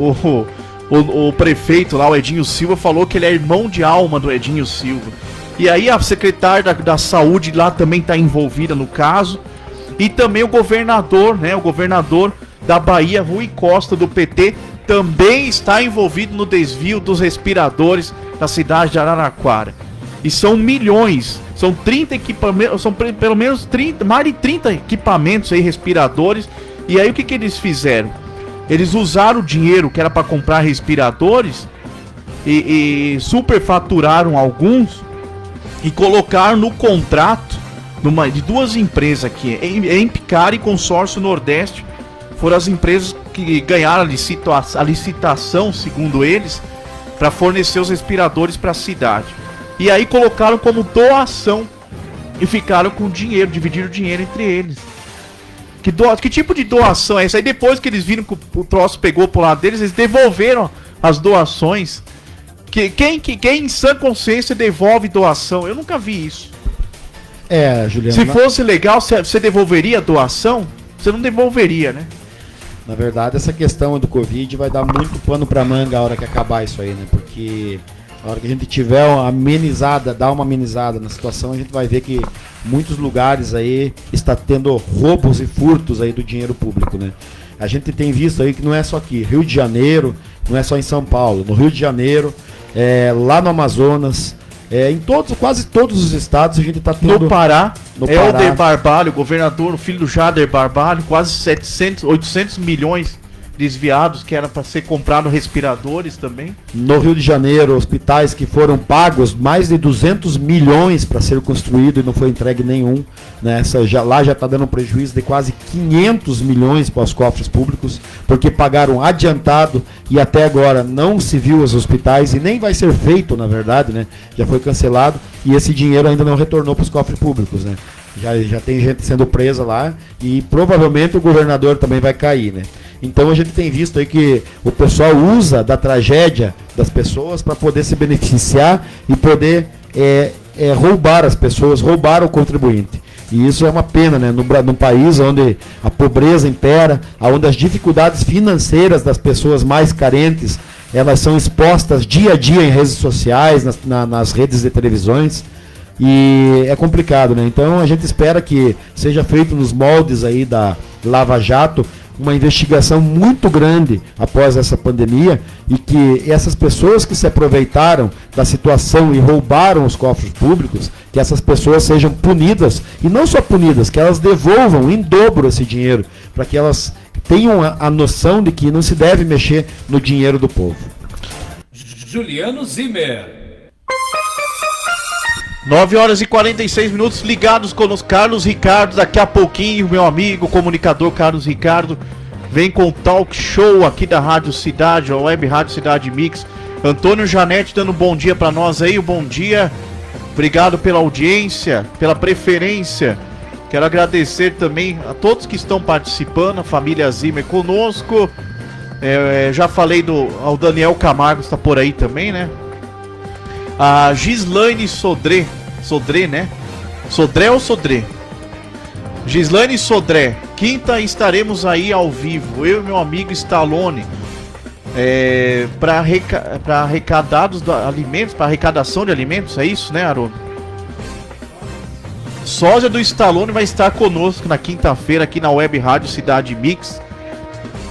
S2: O prefeito lá, o Edinho Silva, falou que ele é irmão de alma do Edinho Silva. E aí a secretária da saúde lá também está envolvida no caso. E também o governador, né? O governador da Bahia, Rui Costa, do PT, também está envolvido no desvio dos respiradores da cidade de Araraquara. E são milhões, são 30 equipamentos, são pelo menos 30, mais de 30 equipamentos aí, respiradores. E aí o que eles fizeram? Eles usaram o dinheiro que era para comprar respiradores e superfaturaram alguns e colocaram no contrato de 2 empresas aqui, Empicar e Consórcio Nordeste. Foram as empresas que ganharam a licitação, segundo eles, para fornecer os respiradores para a cidade. E aí colocaram como doação e ficaram com dinheiro, dividiram o dinheiro entre eles. Que tipo de doação é essa? Aí depois que eles viram que o troço pegou pro lado deles, eles devolveram as doações. Quem em sã consciência devolve doação? Eu nunca vi isso.
S3: Juliano.
S2: Se fosse legal, você devolveria a doação? Você não devolveria, né?
S3: Na verdade, essa questão do Covid vai dar muito pano pra manga a hora que acabar isso aí, né? Porque a hora que a gente tiver uma amenizada na situação, a gente vai ver que muitos lugares aí está tendo roubos e furtos aí do dinheiro público, né? A gente tem visto aí que não é só aqui, Rio de Janeiro, não é só em São Paulo, no Rio de Janeiro, lá no Amazonas, em quase todos os estados a gente está tendo...
S2: No Pará, Helder Barbalho, governador, o filho do Jader Barbalho, quase 800 milhões desviados, que era para ser comprado respiradores também.
S3: No Rio de Janeiro, hospitais que foram pagos mais de 200 milhões para ser construído e não foi entregue nenhum, né? Lá já está dando um prejuízo de quase 500 milhões para os cofres públicos, porque pagaram adiantado e até agora não se viu os hospitais e nem vai ser feito, na verdade, né? Já foi cancelado e esse dinheiro ainda não retornou para os cofres públicos, né? Já tem gente sendo presa lá e provavelmente o governador também vai cair, né? Então a gente tem visto aí que o pessoal usa da tragédia das pessoas para poder se beneficiar e poder roubar as pessoas, roubar o contribuinte. E isso é uma pena, né? Num país onde a pobreza impera, onde as dificuldades financeiras das pessoas mais carentes elas são expostas dia a dia em redes sociais, nas redes de televisões, e é complicado, né? Então a gente espera que seja feito nos moldes aí da Lava Jato uma investigação muito grande após essa pandemia, e que essas pessoas que se aproveitaram da situação e roubaram os cofres públicos, que essas pessoas sejam punidas, e não só punidas, que elas devolvam em dobro esse dinheiro, para que elas tenham a noção de que não se deve mexer no dinheiro do povo.
S1: Juliano Zimmer.
S2: 9 horas e 46 minutos, ligados conosco, Carlos Ricardo. Daqui a pouquinho, meu amigo, comunicador Carlos Ricardo, vem com o talk show aqui da Rádio Cidade, a Web Rádio Cidade Mix. Antônio Janete dando um bom dia pra nós aí, bom dia. Obrigado pela audiência, pela preferência. Quero agradecer também a todos que estão participando, a família Zimmer conosco. Já falei ao Daniel Camargo, está por aí também, né? A Gislaine Sodré, né? Sodré ou Sodré? Gislaine Sodré, quinta estaremos aí ao vivo, eu e meu amigo Stallone, para arrecadar alimentos, para arrecadação de alimentos, é isso, né, Haroldo? Sósia do Stallone vai estar conosco na quinta-feira aqui na Web Rádio Cidade Mix.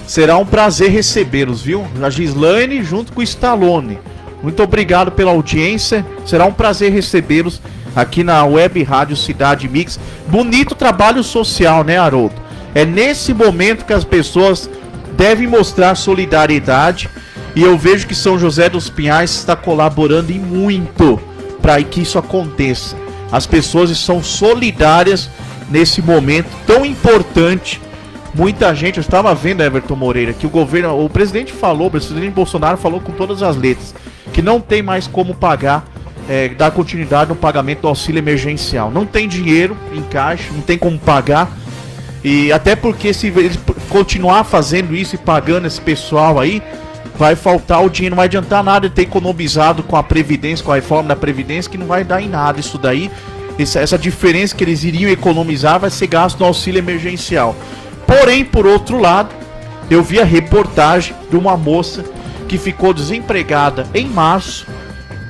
S2: Será um prazer recebê-los, viu? A Gislaine junto com o Stallone. Muito obrigado pela audiência. Será um prazer recebê-los aqui na Web Rádio Cidade Mix. Bonito trabalho social, né, Haroldo? É nesse momento que as pessoas devem mostrar solidariedade. E eu vejo que São José dos Pinhais está colaborando e muito para que isso aconteça. As pessoas são solidárias nesse momento tão importante. Muita gente, eu estava vendo, Everton Moreira, que o presidente Bolsonaro falou com todas as letras que não tem mais como pagar, dar continuidade no pagamento do auxílio emergencial. Não tem dinheiro em caixa, não tem como pagar. E até porque se ele continuar fazendo isso e pagando esse pessoal aí, vai faltar o dinheiro, não vai adiantar nada ele ter economizado com a Previdência, com a reforma da Previdência, que não vai dar em nada isso daí. Essa diferença que eles iriam economizar vai ser gasto no auxílio emergencial. Porém, por outro lado, eu vi a reportagem de uma moça que ficou desempregada em março.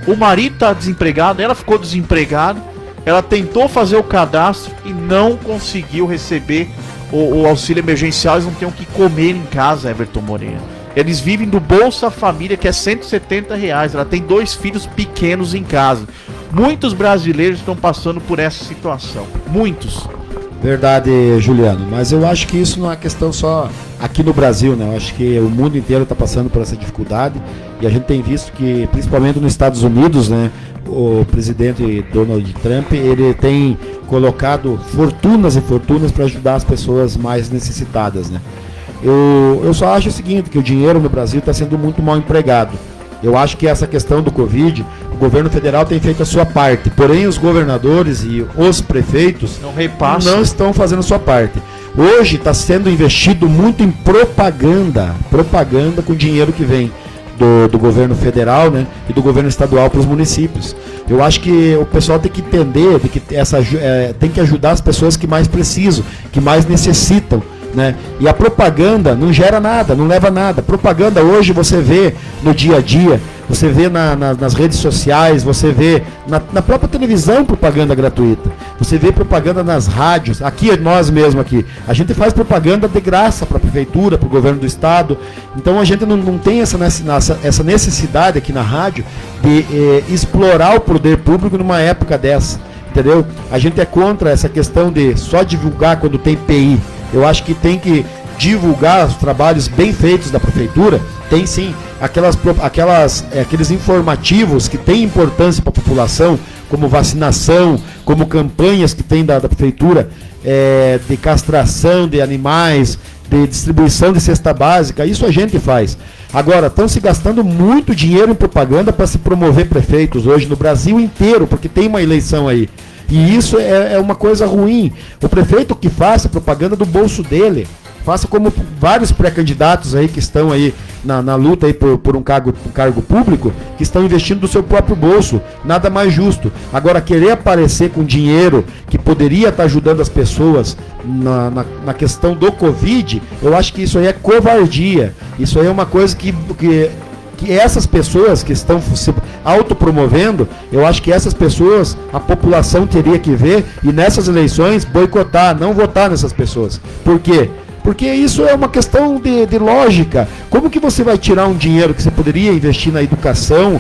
S2: O marido está desempregado, ela ficou desempregada. Ela tentou fazer o cadastro e não conseguiu receber o auxílio emergencial. Eles não têm o que comer em casa, Everton Moreira. Eles vivem do Bolsa Família, que é R$170. Ela tem 2 filhos pequenos em casa. Muitos brasileiros estão passando por essa situação. Muitos.
S3: Verdade, Juliano, mas eu acho que isso não é questão só aqui no Brasil, né? Eu acho que o mundo inteiro está passando por essa dificuldade, e a gente tem visto que, principalmente nos Estados Unidos, né, o presidente Donald Trump, ele tem colocado fortunas e fortunas para ajudar as pessoas mais necessitadas, né? Eu só acho o seguinte, que o dinheiro no Brasil está sendo muito mal empregado. Eu acho que essa questão do Covid, o governo federal tem feito a sua parte, porém os governadores e os prefeitos não estão fazendo a sua parte. Hoje está sendo investido muito em propaganda com o dinheiro que vem do governo federal, né, e do governo estadual para os municípios. Eu acho que o pessoal tem que entender de que tem que ajudar as pessoas que mais precisam, que mais necessitam, né? E a propaganda não gera nada, não leva a nada. Propaganda hoje você vê no dia a dia, você vê nas redes sociais, você vê na própria televisão propaganda gratuita, você vê propaganda nas rádios. Aqui, nós mesmos aqui, a gente faz propaganda de graça para a prefeitura, para o governo do estado. Então a gente não tem essa necessidade aqui na rádio de explorar o poder público numa época dessa, entendeu? A gente é contra essa questão de só divulgar quando tem PI. Eu acho que tem que divulgar os trabalhos bem feitos da prefeitura. Tem sim aqueles informativos que têm importância para a população, como vacinação, como campanhas que tem da prefeitura, de castração de animais, de distribuição de cesta básica. Isso a gente faz. Agora, estão se gastando muito dinheiro em propaganda para se promover prefeitos hoje no Brasil inteiro, porque tem uma eleição aí. E isso é uma coisa ruim. O prefeito que faça propaganda do bolso dele, faça como vários pré-candidatos aí que estão aí na luta aí por um cargo público, que estão investindo do seu próprio bolso. Nada mais justo. Agora, querer aparecer com dinheiro que poderia estar ajudando as pessoas na questão do Covid, eu acho que isso aí é covardia. Isso aí é uma coisa que que essas pessoas que estão se autopromovendo, eu acho que essas pessoas, a população teria que ver e nessas eleições boicotar, não votar nessas pessoas. Por quê? Porque isso é uma questão de lógica. Como que você vai tirar um dinheiro que você poderia investir na educação,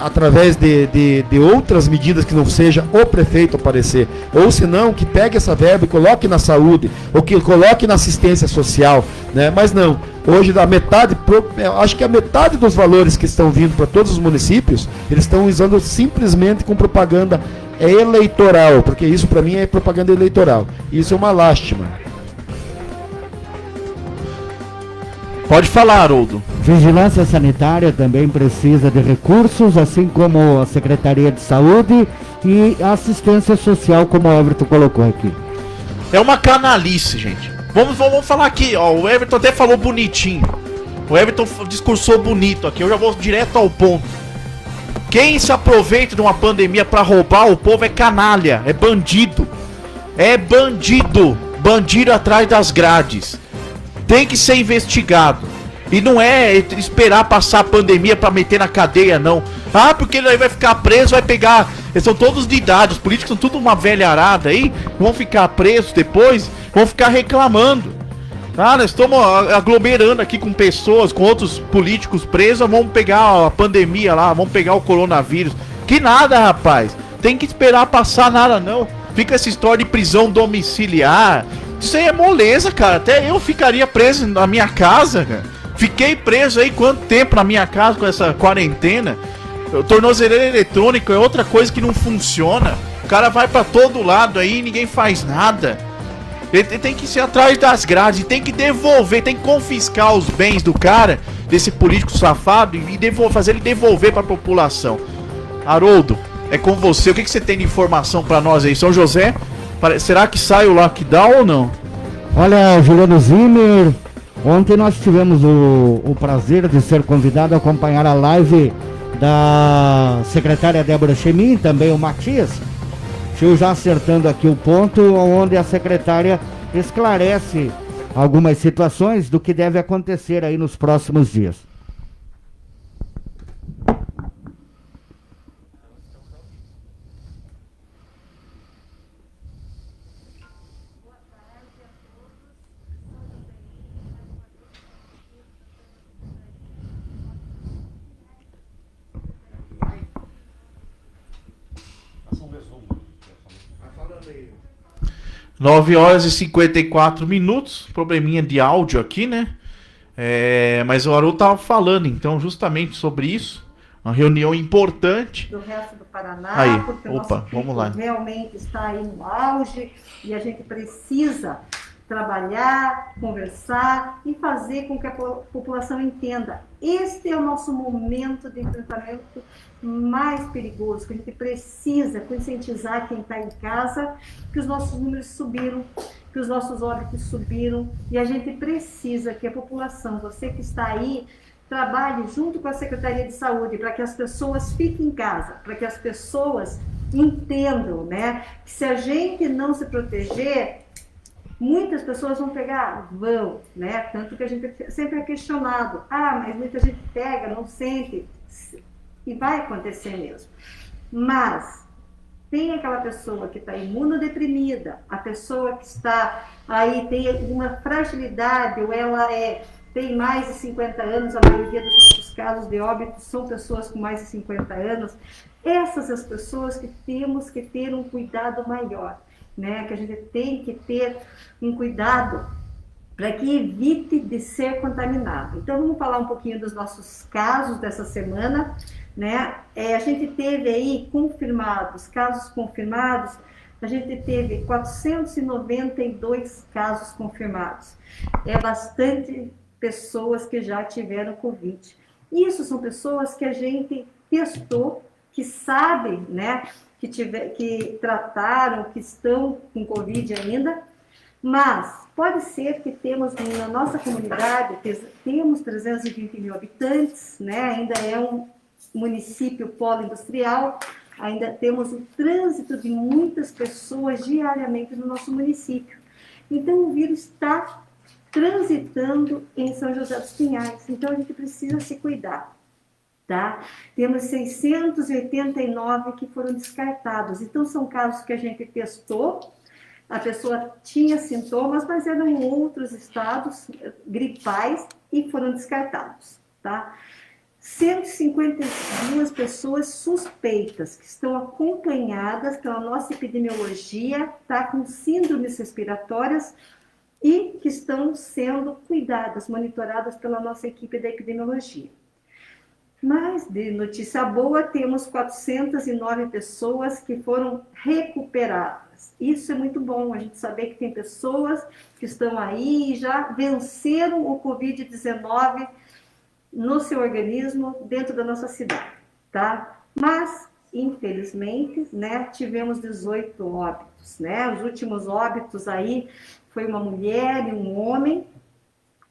S3: através de outras medidas que não seja o prefeito aparecer, ou se não, que pegue essa verba e coloque na saúde, ou que coloque na assistência social, né? Mas não, hoje acho que a metade dos valores que estão vindo para todos os municípios, eles estão usando simplesmente com propaganda eleitoral, porque isso para mim é propaganda eleitoral, isso é uma lástima.
S2: Pode falar, Haroldo.
S4: Vigilância Sanitária também precisa de recursos, assim como a Secretaria de Saúde e a Assistência Social, como o Everton colocou aqui.
S2: É uma canalice, gente. Vamos falar aqui, ó. O Everton até falou bonitinho. O Everton discursou bonito aqui. Eu já vou direto ao ponto. Quem se aproveita de uma pandemia pra roubar o povo é canalha, é bandido. É bandido. Bandido atrás das grades. Tem que ser investigado. E não é esperar passar a pandemia pra meter na cadeia, não. Ah, porque ele vai ficar preso, vai pegar... Eles são todos de idade, os políticos são tudo uma velha arada aí. Vão ficar presos depois, vão ficar reclamando. Ah, nós estamos aglomerando aqui com pessoas, com outros políticos presos. Vamos pegar a pandemia lá, vamos pegar o coronavírus. Que nada, rapaz. Tem que esperar passar nada, não. Fica essa história de prisão domiciliar. Isso aí é moleza, cara. Até eu ficaria preso na minha casa, cara. Fiquei preso aí quanto tempo na minha casa com essa quarentena. Tornozeleira eletrônica é outra coisa que não funciona. O cara vai pra todo lado aí e ninguém faz nada. Ele tem que ser atrás das grades, tem que devolver, tem que confiscar os bens do cara, desse político safado, e fazer ele devolver pra população. Haroldo, é com você. O que você tem de informação pra nós aí? São José? Será que sai o lockdown ou não?
S4: Olha, Juliano Zimmer, ontem nós tivemos o prazer de ser convidado a acompanhar a live da secretária Débora Chemin, também o Matias. Estou já acertando aqui o ponto onde a secretária esclarece algumas situações do que deve acontecer aí nos próximos dias.
S2: São 9h54, probleminha de áudio aqui, né? Mas o Haroldo tava falando, então, justamente sobre isso. Uma reunião importante.
S5: Do resto do Paraná,
S2: aí,
S5: porque
S2: opa,
S5: o nosso
S2: vamos lá.
S5: realmente está aí no auge e a gente precisa trabalhar, conversar e fazer com que a população entenda. Este é o nosso momento de enfrentamento mais perigoso, que a gente precisa conscientizar quem está em casa, que os nossos números subiram, que os nossos óbitos subiram, e a gente precisa que a população, você que está aí, trabalhe junto com a Secretaria de Saúde para que as pessoas fiquem em casa, para que as pessoas entendam, né, que se a gente não se proteger, muitas pessoas vão pegar, né, tanto que a gente sempre é questionado, mas muita gente pega, não sente, e vai acontecer mesmo. Mas tem aquela pessoa que está imunodeprimida, a pessoa que está aí, tem alguma fragilidade, ou ela tem mais de 50 anos, a maioria dos nossos casos de óbito são pessoas com mais de 50 anos. Essas são as pessoas que temos que ter um cuidado maior, né? Que a gente tem que ter um cuidado para que evite de ser contaminado. Então vamos falar um pouquinho dos nossos casos dessa semana, né? A gente teve aí casos confirmados, a gente teve 492 casos confirmados. É bastante pessoas que já tiveram Covid. Isso são pessoas que a gente testou, que sabem, né, que trataram, que estão com Covid ainda, mas pode ser que temos na nossa comunidade, temos 320 mil habitantes, né, ainda é um município polo industrial, ainda temos o trânsito de muitas pessoas diariamente no nosso município. Então o vírus está transitando em São José dos Pinhais. Então, a gente precisa se cuidar, tá? Temos 689 que foram descartados. Então, são casos que a gente testou, a pessoa tinha sintomas, mas eram outros estados gripais e foram descartados, tá? 152 pessoas suspeitas que estão acompanhadas pela nossa epidemiologia, tá? Com síndromes respiratórias e que estão sendo cuidadas, monitoradas pela nossa equipe da epidemiologia. Mas, de notícia boa, temos 409 pessoas que foram recuperadas. Isso é muito bom, a gente saber que tem pessoas que estão aí e já venceram o Covid-19 no seu organismo dentro da nossa cidade, tá? Mas, infelizmente, né, tivemos 18 óbitos, né? Os últimos óbitos aí foi uma mulher e um homem,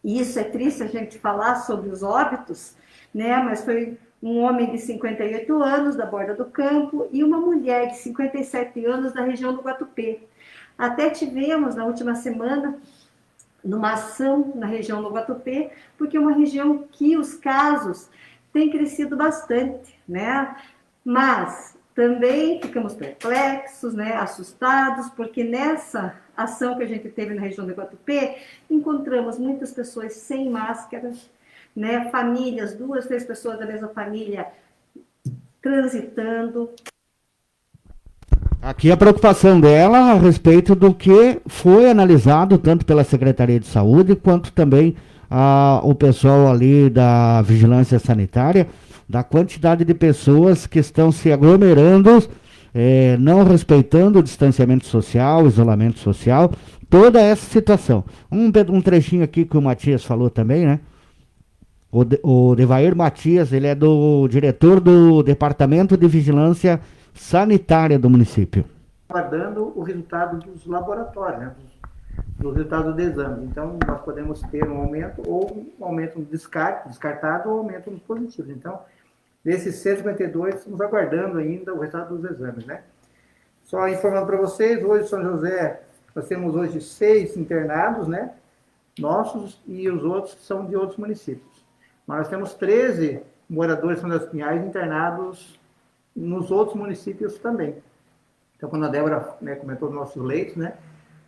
S5: e isso é triste a gente falar sobre os óbitos, né? Mas foi um homem de 58 anos da Borda do Campo e uma mulher de 57 anos da região do Guatupê. Até tivemos na última semana numa ação na região do Guatupê, porque é uma região que os casos têm crescido bastante, né? Mas também ficamos perplexos, né? Assustados, porque nessa ação que a gente teve na região do Guatupê, encontramos muitas pessoas sem máscaras, né? Famílias, 2, 3 pessoas da mesma família transitando.
S4: Aqui a preocupação dela a respeito do que foi analisado tanto pela Secretaria de Saúde quanto também o pessoal ali da Vigilância Sanitária, da quantidade de pessoas que estão se aglomerando, não respeitando o distanciamento social, isolamento social, toda essa situação. Um trechinho aqui que o Matias falou também, né? O Devair Matias, ele é do diretor do Departamento de Vigilância Sanitária do município.
S6: Aguardando o resultado dos laboratórios, né? Dos resultados dos exames. Então, nós podemos ter um aumento ou um aumento no descartado ou um aumento nos positivos. Então, desses 152, estamos aguardando ainda o resultado dos exames, né? Só informando para vocês, hoje em São José, nós temos hoje 6 internados, né? Nossos e os outros que são de outros municípios. Mas nós temos 13 moradores de São José dos Pinhais internados nos outros municípios também. Então, quando a Débora, né, comentou dos nossos leitos, né?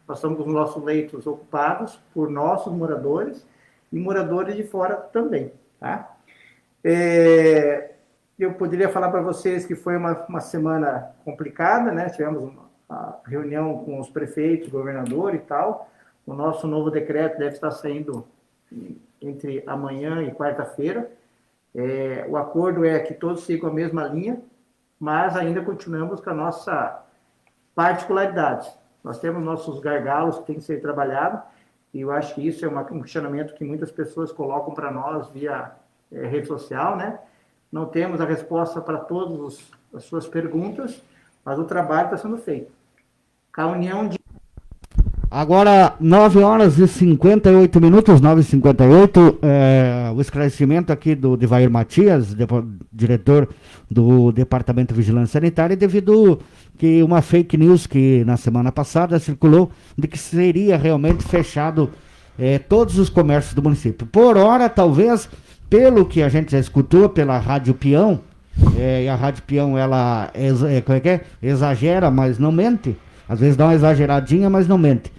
S6: Nós estamos com os nossos leitos ocupados por nossos moradores e moradores de fora também, tá? Eu poderia falar para vocês que foi uma semana complicada, né? Tivemos uma reunião com os prefeitos, governador e tal. O nosso novo decreto deve estar saindo entre amanhã e quarta-feira. O acordo é que todos sigam a mesma linha, mas ainda continuamos com a nossa particularidade. Nós temos nossos gargalos que têm que ser trabalhados, e eu acho que isso é um questionamento que muitas pessoas colocam para nós via rede social, né? Não temos a resposta para todas as suas perguntas, mas o trabalho está sendo feito. A união de...
S4: Agora, 9h58, 9h58, o esclarecimento aqui do Devair Matias, diretor do Departamento de Vigilância Sanitária, devido que uma fake news que na semana passada circulou de que seria realmente fechado todos os comércios do município. Por hora, talvez, pelo que a gente já escutou pela Rádio Peão, e a Rádio Peão, ela exagera, mas não mente, às vezes dá uma exageradinha, mas não mente,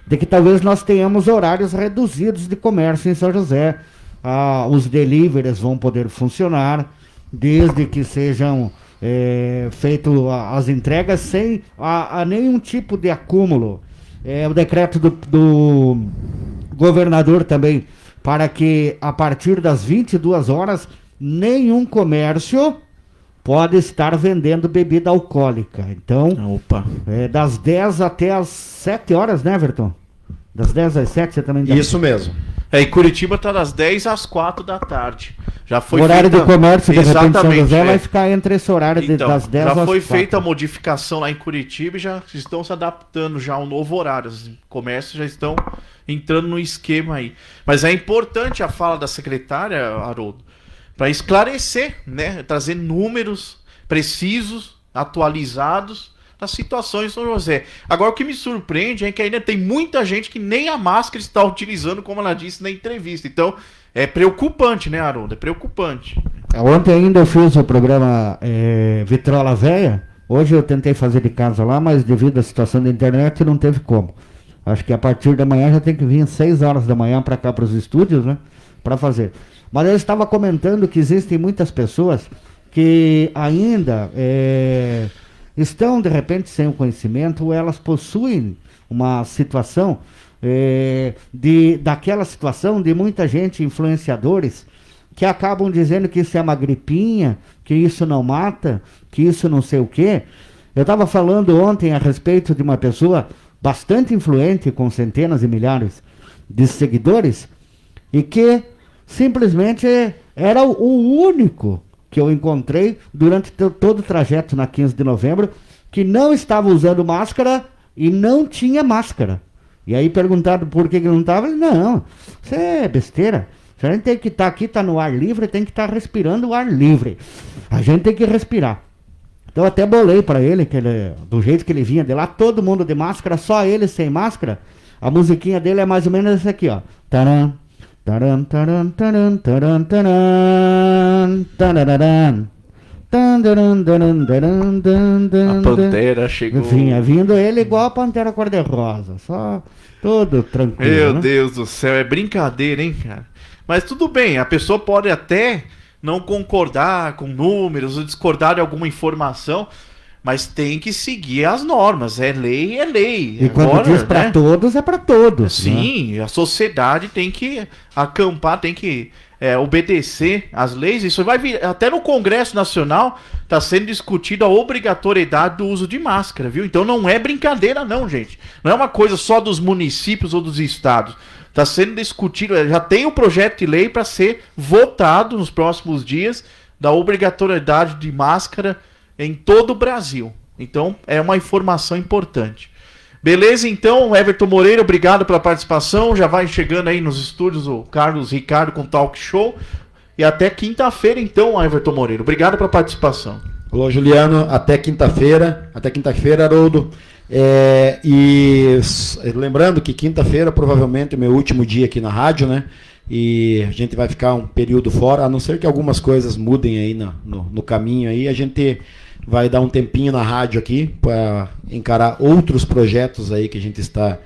S4: de que talvez nós tenhamos horários reduzidos de comércio em São José. Os deliveries vão poder funcionar, desde que sejam feitas as entregas sem nenhum tipo de acúmulo. O decreto do governador também, para que a partir das 22 horas, nenhum comércio pode estar vendendo bebida alcoólica. Então, das 10 até as 7 horas, né, Everton? Das 10 às 7 você também dá.
S3: Isso mesmo.
S2: Em Curitiba está das 10 às 4 da tarde. Já foi
S4: o horário
S2: feita...
S4: do comércio de repente São José vai
S2: é.
S4: ficar entre esse horário
S2: Então,
S4: das 10 às 4.
S2: Já foi feita a modificação lá em Curitiba e já estão se adaptando já ao novo horário. Os comércios já estão entrando no esquema aí. Mas é importante a fala da secretária, Haroldo, para esclarecer, né? Trazer números precisos, atualizados, a situação em São José. Agora, o que me surpreende é que ainda tem muita gente que nem a máscara está utilizando, como ela disse na entrevista. Então, é preocupante, né, Haroldo? É preocupante.
S4: Ontem ainda eu fiz o programa Vitrola Véia. Hoje eu tentei fazer de casa lá, mas devido à situação da internet não teve como. Acho que a partir da manhã já tem que vir às 6 horas da manhã para cá, para os estúdios, né? Para fazer. Mas eu estava comentando que existem muitas pessoas que ainda estão, de repente, sem o conhecimento, ou elas possuem uma situação, daquela situação de muita gente, influenciadores, que acabam dizendo que isso é uma gripinha, que isso não mata, que isso não sei o quê. Eu estava falando ontem a respeito de uma pessoa bastante influente, com centenas e milhares de seguidores, e que simplesmente era o único que eu encontrei durante todo o trajeto na 15 de novembro, que não estava usando máscara e não tinha máscara. E aí perguntaram por que não estava, não, isso é besteira. A gente tem que estar aqui, está no ar livre, tem que estar respirando o ar livre. A gente tem que respirar. Então eu até bolei para ele, que ele, do jeito que ele vinha de lá, todo mundo de máscara, só ele sem máscara. A musiquinha dele é mais ou menos essa aqui, ó. Taran, taran, taran, taran, taran, taran, tarararan.
S2: A Pantera chegou.
S4: Vinha vindo ele igual a Pantera Cor-de-Rosa, só todo tranquilo.
S2: Meu
S4: né?
S2: Deus do céu, é brincadeira, hein, cara? Mas tudo bem, a pessoa pode até não concordar com números ou discordar de alguma informação, mas tem que seguir as normas. É lei, é lei.
S4: E quando
S2: agora,
S4: diz para todos, é para todos.
S2: Sim,
S4: né?
S2: A sociedade tem que acampar, tem que obedecer às leis. Isso vai vir, até no Congresso Nacional está sendo discutida a obrigatoriedade do uso de máscara, viu? Então não é brincadeira não, gente. Não é uma coisa só dos municípios ou dos estados. Está sendo discutido, já tem um projeto de lei para ser votado nos próximos dias da obrigatoriedade de máscara em todo o Brasil. Então é uma informação importante. Beleza, então, Everton Moreira, obrigado pela participação. Já vai chegando aí nos estúdios o Carlos Ricardo com Talk Show. E até quinta-feira, então, Everton Moreira. Obrigado pela participação.
S3: Alô, Juliano, até quinta-feira. Até quinta-feira, Haroldo. E lembrando que quinta-feira provavelmente é o meu último dia aqui na rádio, né? E a gente vai ficar um período fora, a não ser que algumas coisas mudem aí no caminho aí. A gente vai dar um tempinho na rádio aqui para encarar outros projetos aí que a gente está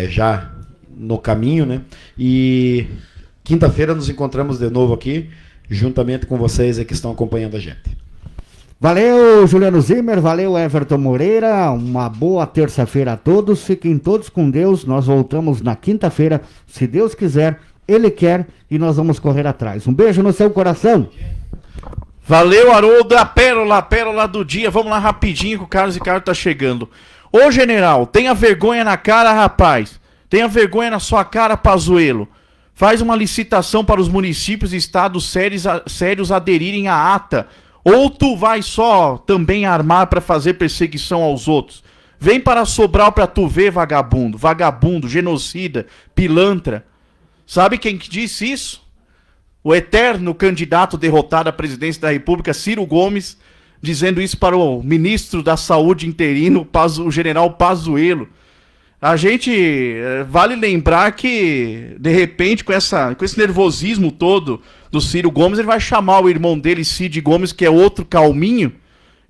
S3: já no caminho, né? E quinta-feira nos encontramos de novo aqui, juntamente com vocês aí que estão acompanhando a gente.
S4: Valeu, Juliano Zimmer, valeu, Everton Moreira, uma boa terça-feira a todos, fiquem todos com Deus, nós voltamos na quinta-feira, se Deus quiser, Ele quer, e nós vamos correr atrás. Um beijo no seu coração.
S2: Valeu, Haroldo, a pérola do dia, vamos lá rapidinho que o Carlos Ricardo tá chegando. Ô, general, tenha vergonha na cara, rapaz, tenha vergonha na sua cara, Pazuello. Faz uma licitação para os municípios e estados sérios aderirem à ata. Ou tu vai só também armar para fazer perseguição aos outros? Vem para Sobral para tu ver, vagabundo, genocida, pilantra. Sabe quem que disse isso? O eterno candidato derrotado à presidência da República, Ciro Gomes, dizendo isso para o ministro da Saúde interino, o general Pazuello. A gente vale lembrar que, de repente, com esse nervosismo todo do Ciro Gomes, ele vai chamar o irmão dele, Cid Gomes, que é outro calminho,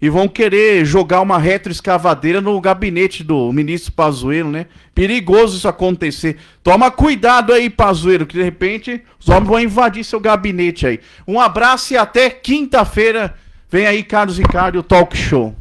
S2: e vão querer jogar uma retroescavadeira no gabinete do ministro Pazuello, né? Perigoso isso acontecer. Toma cuidado aí, Pazuello, que de repente os homens vão invadir seu gabinete aí. Um abraço e até quinta-feira. Vem aí, Carlos Ricardo, o Talk Show.